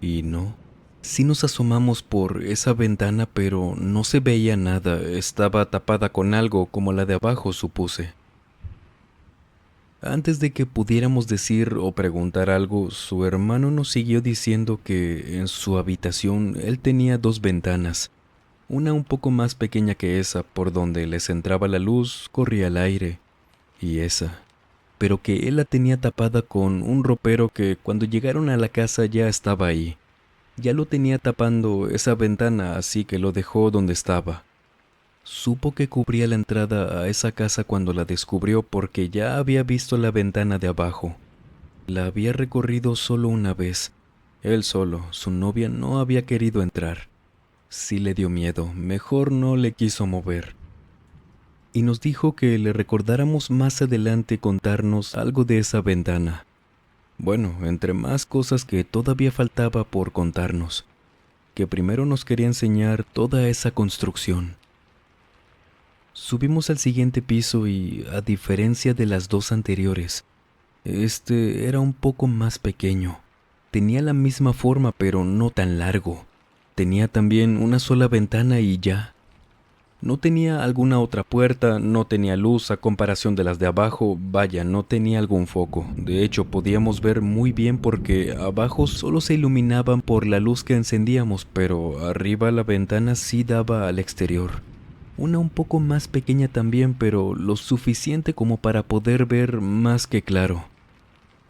Y no, sí nos asomamos por esa ventana, pero no se veía nada, estaba tapada con algo como la de abajo, supuse. Antes de que pudiéramos decir o preguntar algo, su hermano nos siguió diciendo que en su habitación él tenía dos ventanas, una un poco más pequeña que esa, por donde les entraba la luz, corría el aire, y esa pero que él la tenía tapada con un ropero que cuando llegaron a la casa ya estaba ahí. Ya lo tenía tapando esa ventana, así que lo dejó donde estaba. Supo que cubría la entrada a esa casa cuando la descubrió porque ya había visto la ventana de abajo. La había recorrido solo una vez. Él solo, su novia no había querido entrar. Sí le dio miedo, mejor no le quiso mover. Y nos dijo que le recordáramos más adelante contarnos algo de esa ventana. Bueno, entre más cosas que todavía faltaba por contarnos, que primero nos quería enseñar toda esa construcción. Subimos al siguiente piso y, a diferencia de las dos anteriores, este era un poco más pequeño. Tenía la misma forma, pero no tan largo. Tenía también una sola ventana y ya. No tenía alguna otra puerta, no tenía luz a comparación de las de abajo, vaya, no tenía algún foco. De hecho, podíamos ver muy bien porque abajo solo se iluminaban por la luz que encendíamos, pero arriba la ventana sí daba al exterior. Una un poco más pequeña también, pero lo suficiente como para poder ver más que claro.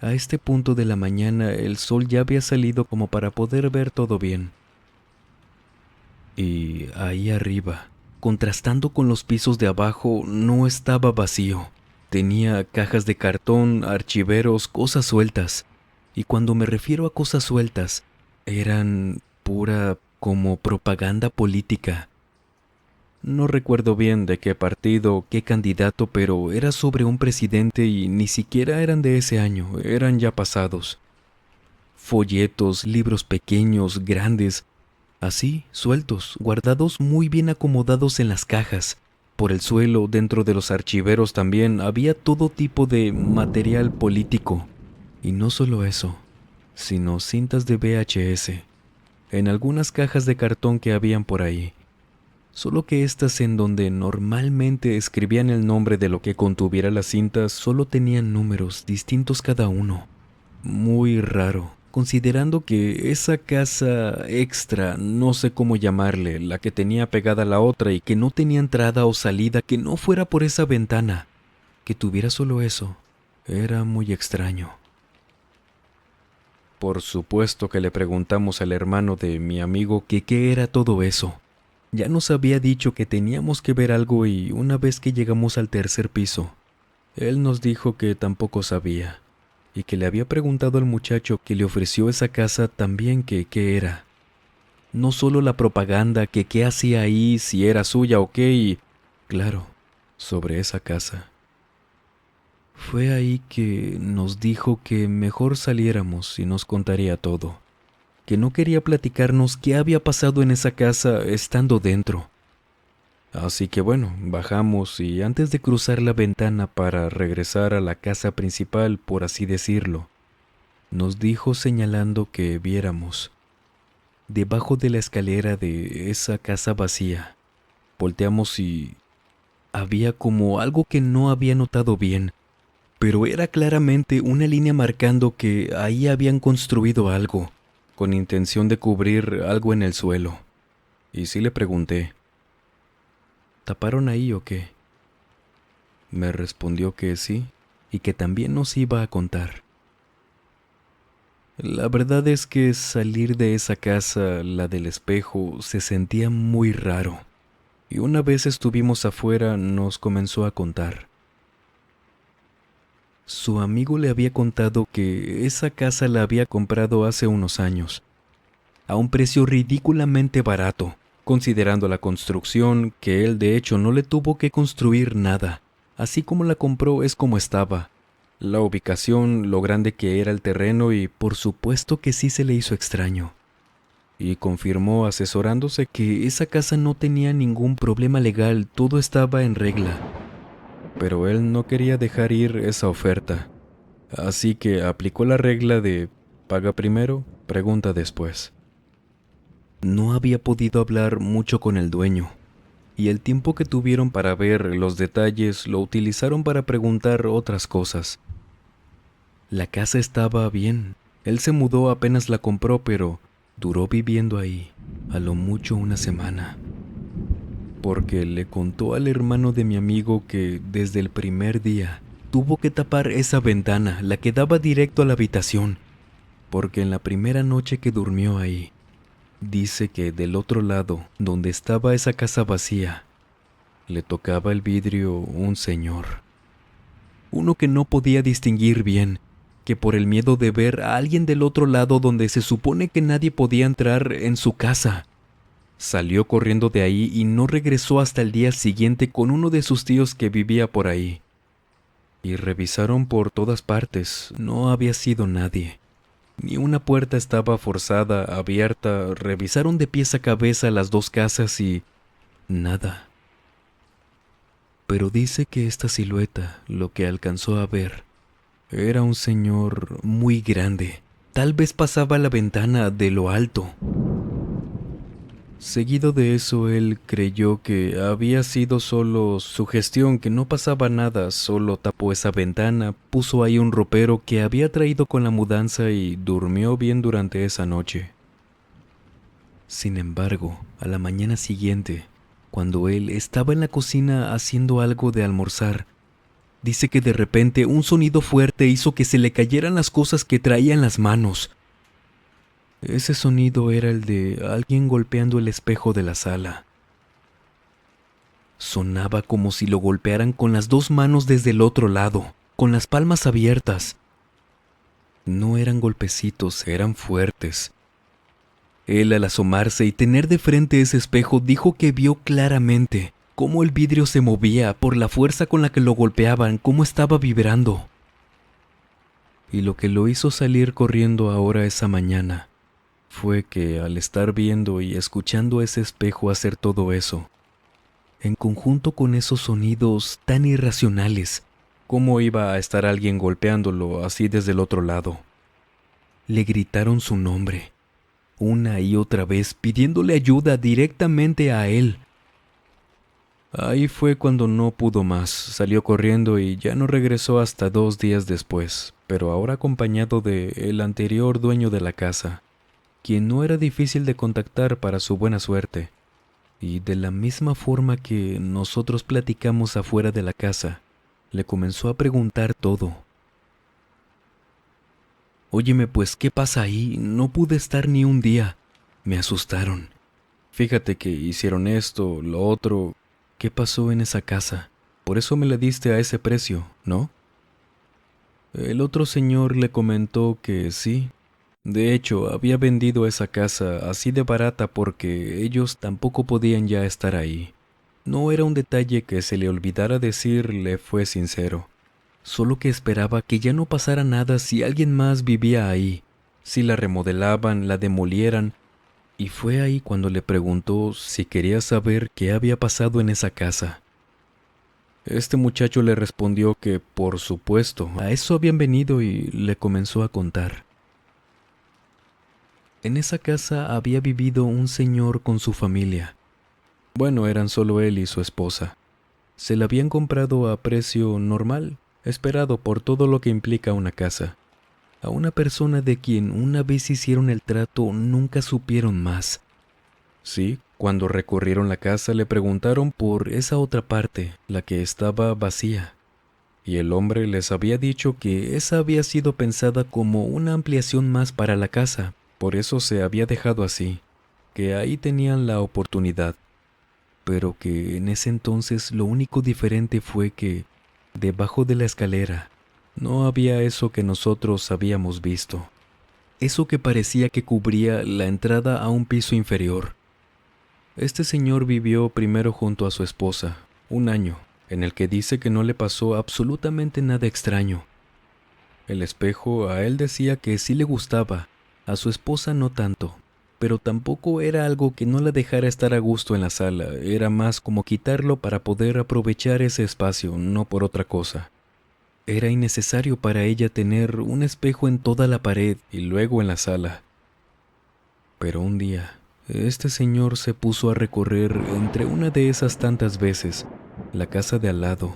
A este punto de la mañana el sol ya había salido como para poder ver todo bien. Y ahí arriba, contrastando con los pisos de abajo, no estaba vacío. Tenía cajas de cartón, archiveros, cosas sueltas. Y cuando me refiero a cosas sueltas, eran pura como propaganda política. No recuerdo bien de qué partido, qué candidato, pero era sobre un presidente y ni siquiera eran de ese año, eran ya pasados. Folletos, libros pequeños, grandes, así, sueltos, guardados muy bien acomodados en las cajas. Por el suelo, dentro de los archiveros también, había todo tipo de material político. Y no solo eso, sino cintas de VHS, en algunas cajas de cartón que habían por ahí. Solo que estas en donde normalmente escribían el nombre de lo que contuviera las cintas solo tenían números distintos cada uno. Muy raro, considerando que esa casa extra, no sé cómo llamarle, la que tenía pegada a la otra y que no tenía entrada o salida que no fuera por esa ventana, que tuviera solo eso, era muy extraño. Por supuesto que le preguntamos al hermano de mi amigo que qué era todo eso. Ya nos había dicho que teníamos que ver algo y una vez que llegamos al tercer piso, él nos dijo que tampoco sabía y que le había preguntado al muchacho que le ofreció esa casa también que qué era. No solo la propaganda, que qué hacía ahí, si era suya o qué y, claro, sobre esa casa. Fue ahí que nos dijo que mejor saliéramos y nos contaría todo. Que no quería platicarnos qué había pasado en esa casa estando dentro. Así que bueno, bajamos y antes de cruzar la ventana para regresar a la casa principal, por así decirlo, nos dijo señalando que viéramos. Debajo de la escalera de esa casa vacía, volteamos y había como algo que no había notado bien, pero era claramente una línea marcando que ahí habían construido algo, con intención de cubrir algo en el suelo. Y sí le pregunté, ¿taparon ahí o qué? Me respondió que sí, y que también nos iba a contar. La verdad es que salir de esa casa, la del espejo, se sentía muy raro. Y una vez estuvimos afuera, nos comenzó a contar. Su amigo le había contado que esa casa la había comprado hace unos años, a un precio ridículamente barato, considerando la construcción, que él de hecho no le tuvo que construir nada. Así como la compró es como estaba. La ubicación, lo grande que era el terreno y por supuesto que sí se le hizo extraño. Y confirmó asesorándose que esa casa no tenía ningún problema legal, todo estaba en regla. Pero él no quería dejar ir esa oferta. Así que aplicó la regla de paga primero, pregunta después. No había podido hablar mucho con el dueño, y el tiempo que tuvieron para ver los detalles lo utilizaron para preguntar otras cosas. La casa estaba bien, él se mudó apenas la compró, pero duró viviendo ahí, a lo mucho una semana. Porque le contó al hermano de mi amigo que desde el primer día tuvo que tapar esa ventana, la que daba directo a la habitación, porque en la primera noche que durmió ahí, dice que del otro lado, donde estaba esa casa vacía, le tocaba el vidrio un señor. Uno que no podía distinguir bien, que por el miedo de ver a alguien del otro lado donde se supone que nadie podía entrar en su casa, salió corriendo de ahí y no regresó hasta el día siguiente con uno de sus tíos que vivía por ahí. Y revisaron por todas partes, no había sido nadie. Ni una puerta estaba forzada, abierta, revisaron de pies a cabeza las dos casas y nada. Pero dice que esta silueta, lo que alcanzó a ver, era un señor muy grande. Tal vez pasaba la ventana de lo alto. Seguido de eso, él creyó que había sido solo sugestión, que no pasaba nada, solo tapó esa ventana, puso ahí un ropero que había traído con la mudanza y durmió bien durante esa noche. Sin embargo, a la mañana siguiente, cuando él estaba en la cocina haciendo algo de almorzar, dice que de repente un sonido fuerte hizo que se le cayeran las cosas que traía en las manos. Ese sonido era el de alguien golpeando el espejo de la sala. Sonaba como si lo golpearan con las dos manos desde el otro lado, con las palmas abiertas. No eran golpecitos, eran fuertes. Él, al asomarse y tener de frente ese espejo, dijo que vio claramente cómo el vidrio se movía por la fuerza con la que lo golpeaban, cómo estaba vibrando. Y lo que lo hizo salir corriendo ahora esa mañana fue que al estar viendo y escuchando ese espejo hacer todo eso, en conjunto con esos sonidos tan irracionales, ¿cómo iba a estar alguien golpeándolo así desde el otro lado? Le gritaron su nombre, una y otra vez, pidiéndole ayuda directamente a él. Ahí fue cuando no pudo más, salió corriendo y ya no regresó hasta 2 días después, pero ahora acompañado de el anterior dueño de la casa, quien no era difícil de contactar para su buena suerte, y de la misma forma que nosotros platicamos afuera de la casa, le comenzó a preguntar todo. Óyeme, pues, ¿qué pasa ahí? No pude estar ni un día. Me asustaron. Fíjate que hicieron esto, lo otro. ¿Qué pasó en esa casa? Por eso me la diste a ese precio, ¿no? El otro señor le comentó que sí. De hecho, había vendido esa casa así de barata porque ellos tampoco podían ya estar ahí. No era un detalle que se le olvidara decir, le fue sincero. Solo que esperaba que ya no pasara nada si alguien más vivía ahí, si la remodelaban, la demolieran, y fue ahí cuando le preguntó si quería saber qué había pasado en esa casa. Este muchacho le respondió que, por supuesto, a eso habían venido y le comenzó a contar. En esa casa había vivido un señor con su familia. Bueno, eran solo él y su esposa. Se la habían comprado a precio normal, esperado por todo lo que implica una casa. A una persona de quien una vez hicieron el trato nunca supieron más. Sí, cuando recorrieron la casa le preguntaron por esa otra parte, la que estaba vacía. Y el hombre les había dicho que esa había sido pensada como una ampliación más para la casa. Por eso se había dejado así, que ahí tenían la oportunidad, pero que en ese entonces lo único diferente fue que, debajo de la escalera, no había eso que nosotros habíamos visto, eso que parecía que cubría la entrada a un piso inferior. Este señor vivió primero junto a su esposa, 1 año, en el que dice que no le pasó absolutamente nada extraño. El espejo a él decía que sí le gustaba, a su esposa no tanto, pero tampoco era algo que no la dejara estar a gusto en la sala, era más como quitarlo para poder aprovechar ese espacio, no por otra cosa. Era innecesario para ella tener un espejo en toda la pared y luego en la sala. Pero un día, este señor se puso a recorrer entre una de esas tantas veces la casa de al lado,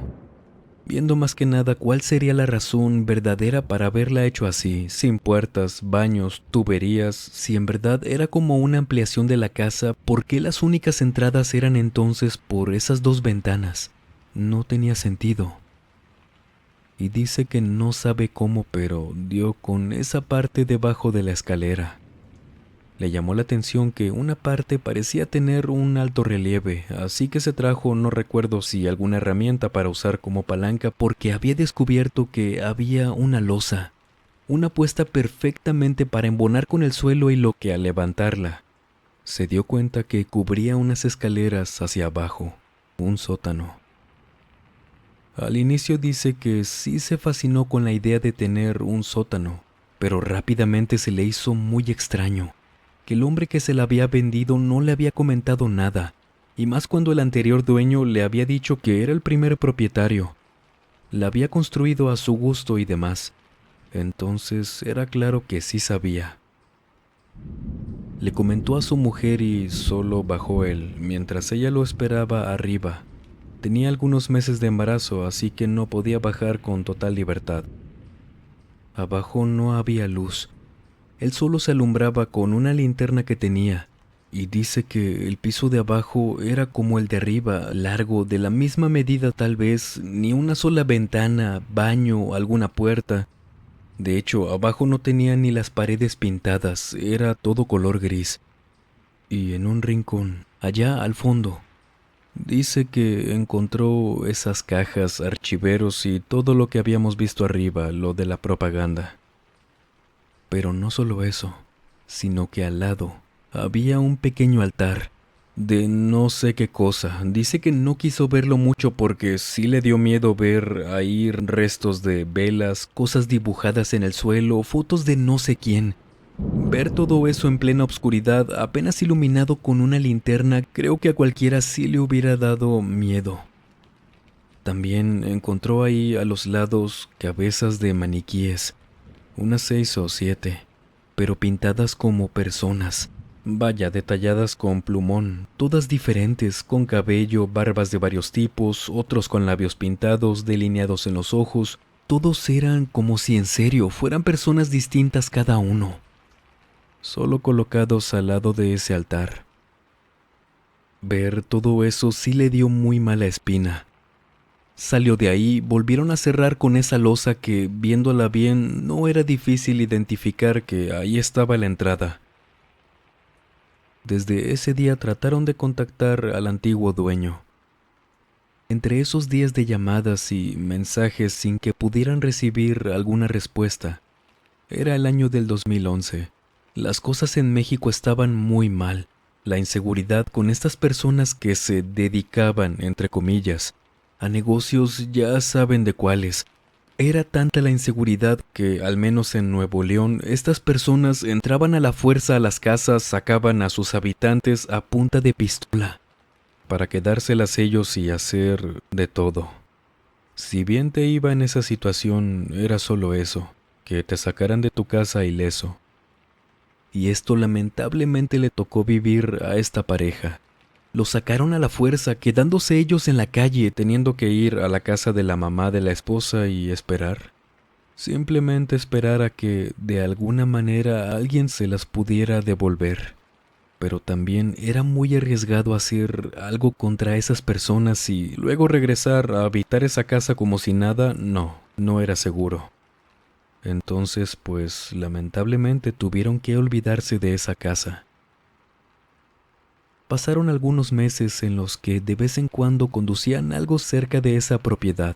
viendo más que nada cuál sería la razón verdadera para haberla hecho así, sin puertas, baños, tuberías, si en verdad era como una ampliación de la casa, ¿por qué las únicas entradas eran entonces por esas 2 ventanas? No tenía sentido. y dice que no sabe cómo, pero dio con esa parte debajo de la escalera. Le llamó la atención que una parte parecía tener un alto relieve, así que se trajo, no recuerdo si alguna herramienta para usar como palanca, porque había descubierto que había una losa, una puesta perfectamente para embonar con el suelo, y lo que al levantarla, se dio cuenta que cubría unas escaleras hacia abajo, un sótano. Al inicio dice que sí se fascinó con la idea de tener un sótano, pero rápidamente se le hizo muy extraño que el hombre que se la había vendido no le había comentado nada, y más cuando el anterior dueño le había dicho que era el primer propietario. La había construido a su gusto y demás. Entonces era claro que sí sabía. Le comentó a su mujer y solo bajó él, mientras ella lo esperaba arriba. Tenía algunos meses de embarazo, así que no podía bajar con total libertad. Abajo no había luz. Él solo se alumbraba con una linterna que tenía, y dice que el piso de abajo era como el de arriba, largo, de la misma medida tal vez, ni una sola ventana, baño, alguna puerta. De hecho, abajo no tenía ni las paredes pintadas, era todo color gris. Y en un rincón, allá al fondo, dice que encontró esas cajas, archiveros y todo lo que habíamos visto arriba, lo de la propaganda. Pero no solo eso, sino que al lado había un pequeño altar de no sé qué cosa. Dice que no quiso verlo mucho porque sí le dio miedo ver ahí restos de velas, cosas dibujadas en el suelo, fotos de no sé quién. Ver todo eso en plena oscuridad, apenas iluminado con una linterna, creo que a cualquiera sí le hubiera dado miedo. También encontró ahí a los lados cabezas de maniquíes, unas 6 o 7, pero pintadas como personas. Vaya, detalladas con plumón, todas diferentes, con cabello, barbas de varios tipos, otros con labios pintados, delineados en los ojos. Todos eran como si en serio fueran personas distintas cada uno, solo colocados al lado de ese altar. Ver todo eso sí le dio muy mala espina. Salió de ahí, volvieron a cerrar con esa losa que, viéndola bien, no era difícil identificar que ahí estaba la entrada. Desde ese día trataron de contactar al antiguo dueño. Entre esos días de llamadas y mensajes sin que pudieran recibir alguna respuesta, era el año del 2011. Las cosas en México estaban muy mal. La inseguridad con estas personas que se dedicaban, entre comillas, a negocios ya saben de cuáles. Era tanta la inseguridad que, al menos en Nuevo León, estas personas entraban a la fuerza a las casas, sacaban a sus habitantes a punta de pistola, para quedárselas ellos y hacer de todo. Si bien te iba en esa situación, era solo eso, que te sacaran de tu casa ileso. Y esto lamentablemente le tocó vivir a esta pareja. Los sacaron a la fuerza, quedándose ellos en la calle, teniendo que ir a la casa de la mamá de la esposa y esperar. Simplemente esperar a que, de alguna manera, alguien se las pudiera devolver. Pero también era muy arriesgado hacer algo contra esas personas y luego regresar a habitar esa casa como si nada. No era seguro. Entonces, pues, lamentablemente tuvieron que olvidarse de esa casa. Pasaron algunos meses en los que de vez en cuando conducían algo cerca de esa propiedad,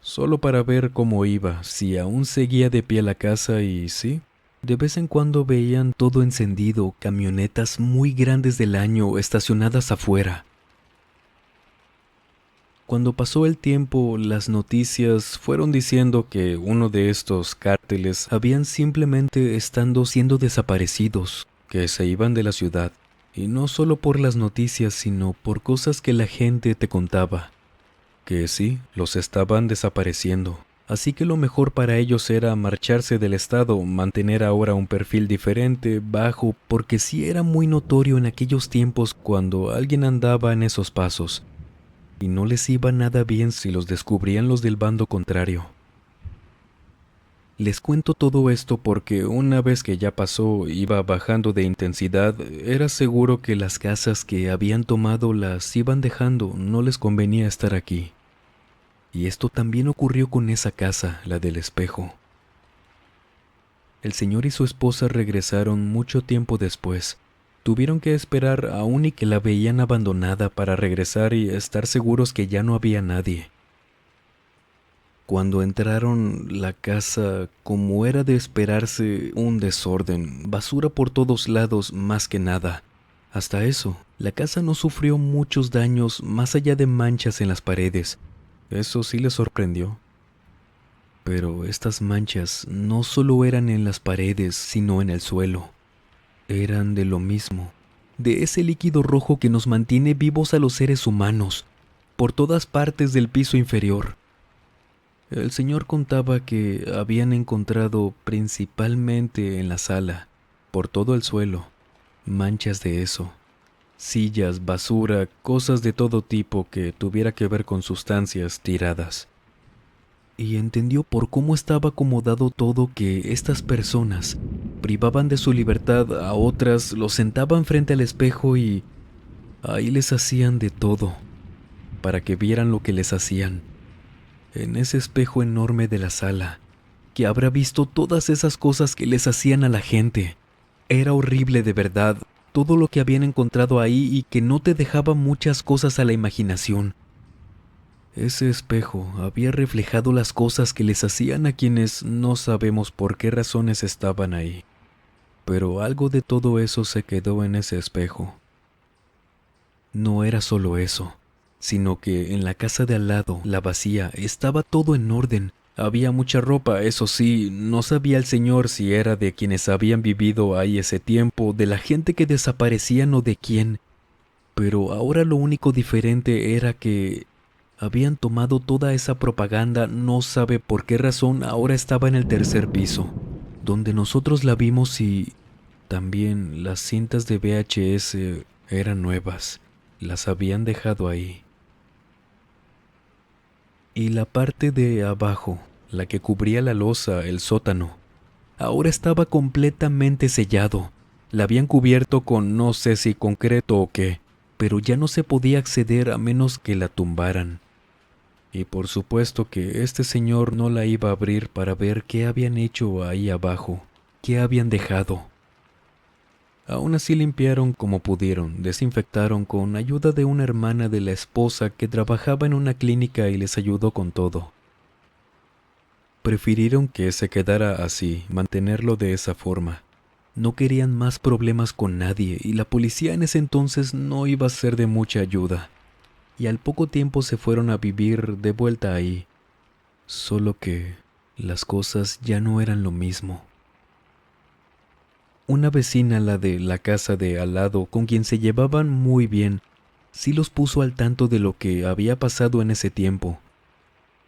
solo para ver cómo iba, si aún seguía de pie la casa, y sí, de vez en cuando veían todo encendido, camionetas muy grandes del año estacionadas afuera. Cuando pasó el tiempo, las noticias fueron diciendo que uno de estos cárteles habían simplemente estando siendo desaparecidos, que se iban de la ciudad. Y no solo por las noticias, sino por cosas que la gente te contaba. Que sí, los estaban desapareciendo. Así que lo mejor para ellos era marcharse del estado, mantener ahora un perfil diferente, bajo, porque sí era muy notorio en aquellos tiempos cuando alguien andaba en esos pasos. Y no les iba nada bien si los descubrían los del bando contrario. Les cuento todo esto porque una vez que ya pasó, iba bajando de intensidad, era seguro que las casas que habían tomado las iban dejando, no les convenía estar aquí. Y esto también ocurrió con esa casa, la del espejo. El señor y su esposa regresaron mucho tiempo después. Tuvieron que esperar aún y que la veían abandonada para regresar y estar seguros que ya no había nadie. Cuando entraron, la casa, como era de esperarse, un desorden, basura por todos lados más que nada. Hasta eso, la casa no sufrió muchos daños más allá de manchas en las paredes. Eso sí les sorprendió. Pero estas manchas no solo eran en las paredes, sino en el suelo. Eran de lo mismo, de ese líquido rojo que nos mantiene vivos a los seres humanos, por todas partes del piso inferior. El señor contaba que habían encontrado principalmente en la sala, por todo el suelo, manchas de eso. Sillas, basura, cosas de todo tipo que tuviera que ver con sustancias tiradas. Y entendió por cómo estaba acomodado todo que estas personas privaban de su libertad a otras, los sentaban frente al espejo y ahí les hacían de todo, para que vieran lo que les hacían. En ese espejo enorme de la sala, que habrá visto todas esas cosas que les hacían a la gente. Era horrible de verdad, todo lo que habían encontrado ahí y que no te dejaba muchas cosas a la imaginación. Ese espejo había reflejado las cosas que les hacían a quienes no sabemos por qué razones estaban ahí. Pero algo de todo eso se quedó en ese espejo. No era solo eso, sino que en la casa de al lado, la vacía, estaba todo en orden. Había mucha ropa, eso sí, no sabía el señor si era de quienes habían vivido ahí ese tiempo, de la gente que desaparecían o de quién. Pero ahora lo único diferente era que habían tomado toda esa propaganda, no sabe por qué razón, ahora estaba en el tercer piso, donde nosotros la vimos y también las cintas de VHS eran nuevas, las habían dejado ahí. Y la parte de abajo, la que cubría la losa, el sótano, ahora estaba completamente sellado. La habían cubierto con no sé si concreto o qué, pero ya no se podía acceder a menos que la tumbaran. Y por supuesto que este señor no la iba a abrir para ver qué habían hecho ahí abajo, qué habían dejado. Aún así limpiaron como pudieron, desinfectaron con ayuda de una hermana de la esposa que trabajaba en una clínica y les ayudó con todo. Prefirieron que se quedara así, mantenerlo de esa forma. No querían más problemas con nadie y la policía en ese entonces no iba a ser de mucha ayuda. Y al poco tiempo se fueron a vivir de vuelta ahí. Solo que las cosas ya no eran lo mismo. Una vecina, la de la casa de al lado, con quien se llevaban muy bien, sí los puso al tanto de lo que había pasado en ese tiempo.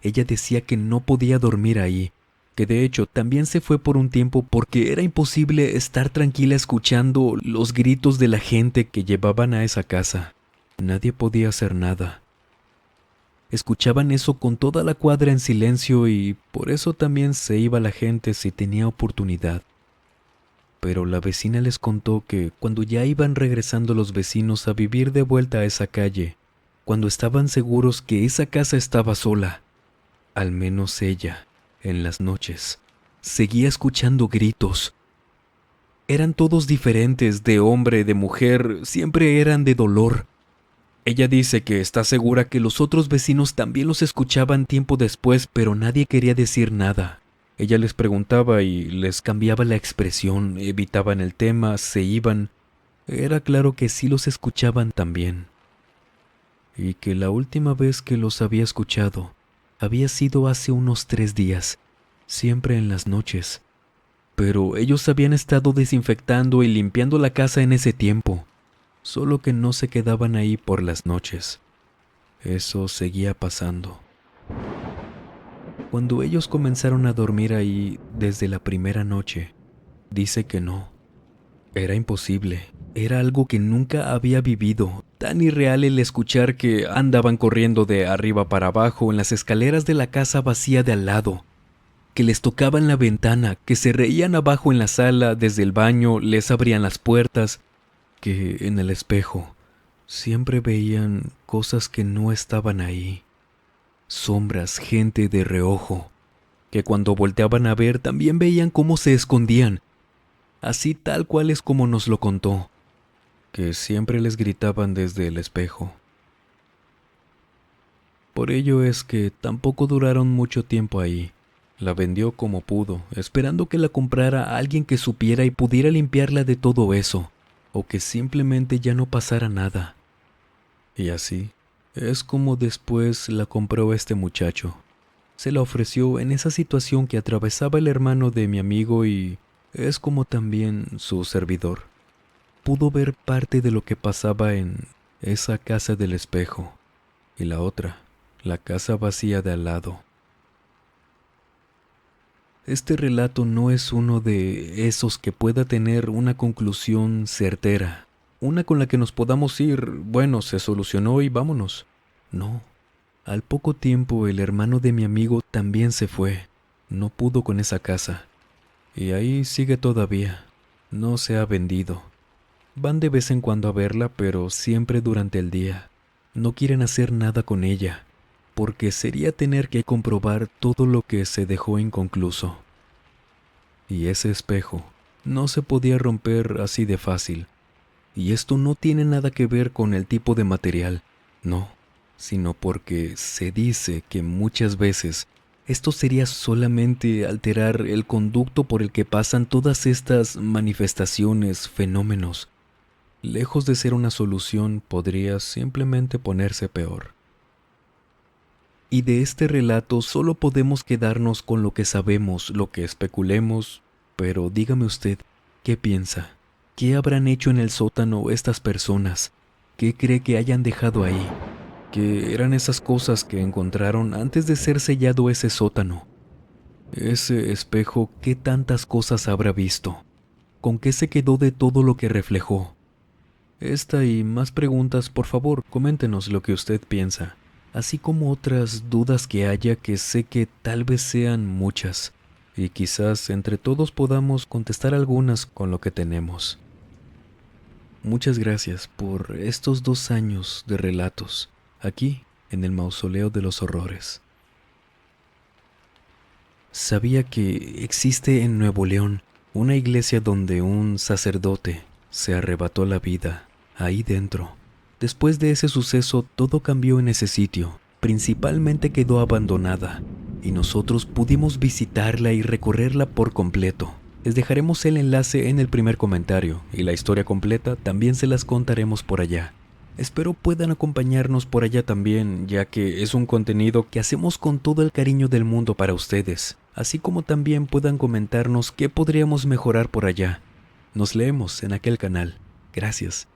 Ella decía que no podía dormir ahí, que de hecho también se fue por un tiempo porque era imposible estar tranquila escuchando los gritos de la gente que llevaban a esa casa. Nadie podía hacer nada. Escuchaban eso con toda la cuadra en silencio y por eso también se iba la gente si tenía oportunidad. Pero la vecina les contó que cuando ya iban regresando los vecinos a vivir de vuelta a esa calle, cuando estaban seguros que esa casa estaba sola, al menos ella, en las noches, seguía escuchando gritos. Eran todos diferentes, de hombre, de mujer, siempre eran de dolor. Ella dice que está segura que los otros vecinos también los escuchaban tiempo después, pero nadie quería decir nada. Ella les preguntaba y les cambiaba la expresión, evitaban el tema, se iban. Era claro que sí los escuchaban también. Y que la última vez que los había escuchado había sido hace unos 3 días, siempre en las noches. Pero ellos habían estado desinfectando y limpiando la casa en ese tiempo, solo que no se quedaban ahí por las noches. Eso seguía pasando. Cuando ellos comenzaron a dormir ahí desde la primera noche, dice que no. Era imposible. Era algo que nunca había vivido. Tan irreal el escuchar que andaban corriendo de arriba para abajo en las escaleras de la casa vacía de al lado, que les tocaban la ventana, que se reían abajo en la sala, desde el baño, les abrían las puertas, que en el espejo siempre veían cosas que no estaban ahí. sombras, gente de reojo, que cuando volteaban a ver también veían cómo se escondían, así tal cual es como nos lo contó, que siempre les gritaban desde el espejo. Por ello es que tampoco duraron mucho tiempo ahí. La vendió como pudo, esperando que la comprara alguien que supiera y pudiera limpiarla de todo eso, o que simplemente ya no pasara nada. Y así es como después la compró este muchacho. Se la ofreció en esa situación que atravesaba el hermano de mi amigo y es como también su servidor. Pudo ver parte de lo que pasaba en esa casa del espejo y la otra, la casa vacía de al lado. Este relato no es uno de esos que pueda tener una conclusión certera, una con la que nos podamos ir, bueno, se solucionó y vámonos. No. Al poco tiempo el hermano de mi amigo también se fue, no pudo con esa casa, y ahí sigue todavía, no se ha vendido. Van de vez en cuando a verla, pero siempre durante el día. No quieren hacer nada con ella, porque sería tener que comprobar todo lo que se dejó inconcluso. Y ese espejo no se podía romper así de fácil, y esto no tiene nada que ver con el tipo de material, no, sino porque se dice que muchas veces esto sería solamente alterar el conducto por el que pasan todas estas manifestaciones, fenómenos. Lejos de ser una solución, podría simplemente ponerse peor. Y de este relato solo podemos quedarnos con lo que sabemos, lo que especulemos, pero dígame usted, ¿qué piensa? ¿Qué habrán hecho en el sótano estas personas? ¿Qué cree que hayan dejado ahí? ¿Qué eran esas cosas que encontraron antes de ser sellado ese sótano? Ese espejo, ¿qué tantas cosas habrá visto? ¿Con qué se quedó de todo lo que reflejó? Esta y más preguntas, por favor, coméntenos lo que usted piensa, así como otras dudas que haya que sé que tal vez sean muchas, y quizás entre todos podamos contestar algunas con lo que tenemos. Muchas gracias por estos 2 años de relatos, aquí en el Mausoleo de los Horrores. Sabía que existe en Nuevo León una iglesia donde un sacerdote se arrebató la vida ahí dentro. Después de ese suceso, todo cambió en ese sitio. Principalmente quedó abandonada y nosotros pudimos visitarla y recorrerla por completo. Les dejaremos el enlace en el primer comentario y la historia completa también se las contaremos por allá. Espero puedan acompañarnos por allá también, ya que es un contenido que hacemos con todo el cariño del mundo para ustedes, así como también puedan comentarnos qué podríamos mejorar por allá. Nos leemos en aquel canal. Gracias.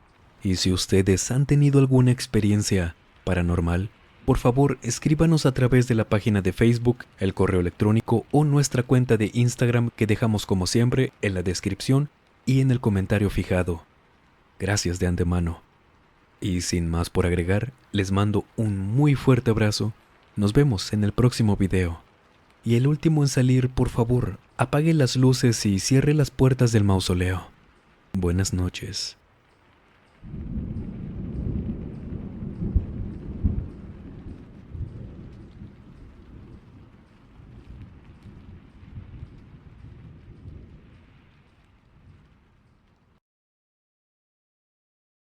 Y si ustedes han tenido alguna experiencia paranormal, por favor escríbanos a través de la página de Facebook, el correo electrónico o nuestra cuenta de Instagram que dejamos como siempre en la descripción y en el comentario fijado. Gracias de antemano. Y sin más por agregar, les mando un muy fuerte abrazo. Nos vemos en el próximo video. Y el último en salir, por favor, apague las luces y cierre las puertas del mausoleo. Buenas noches.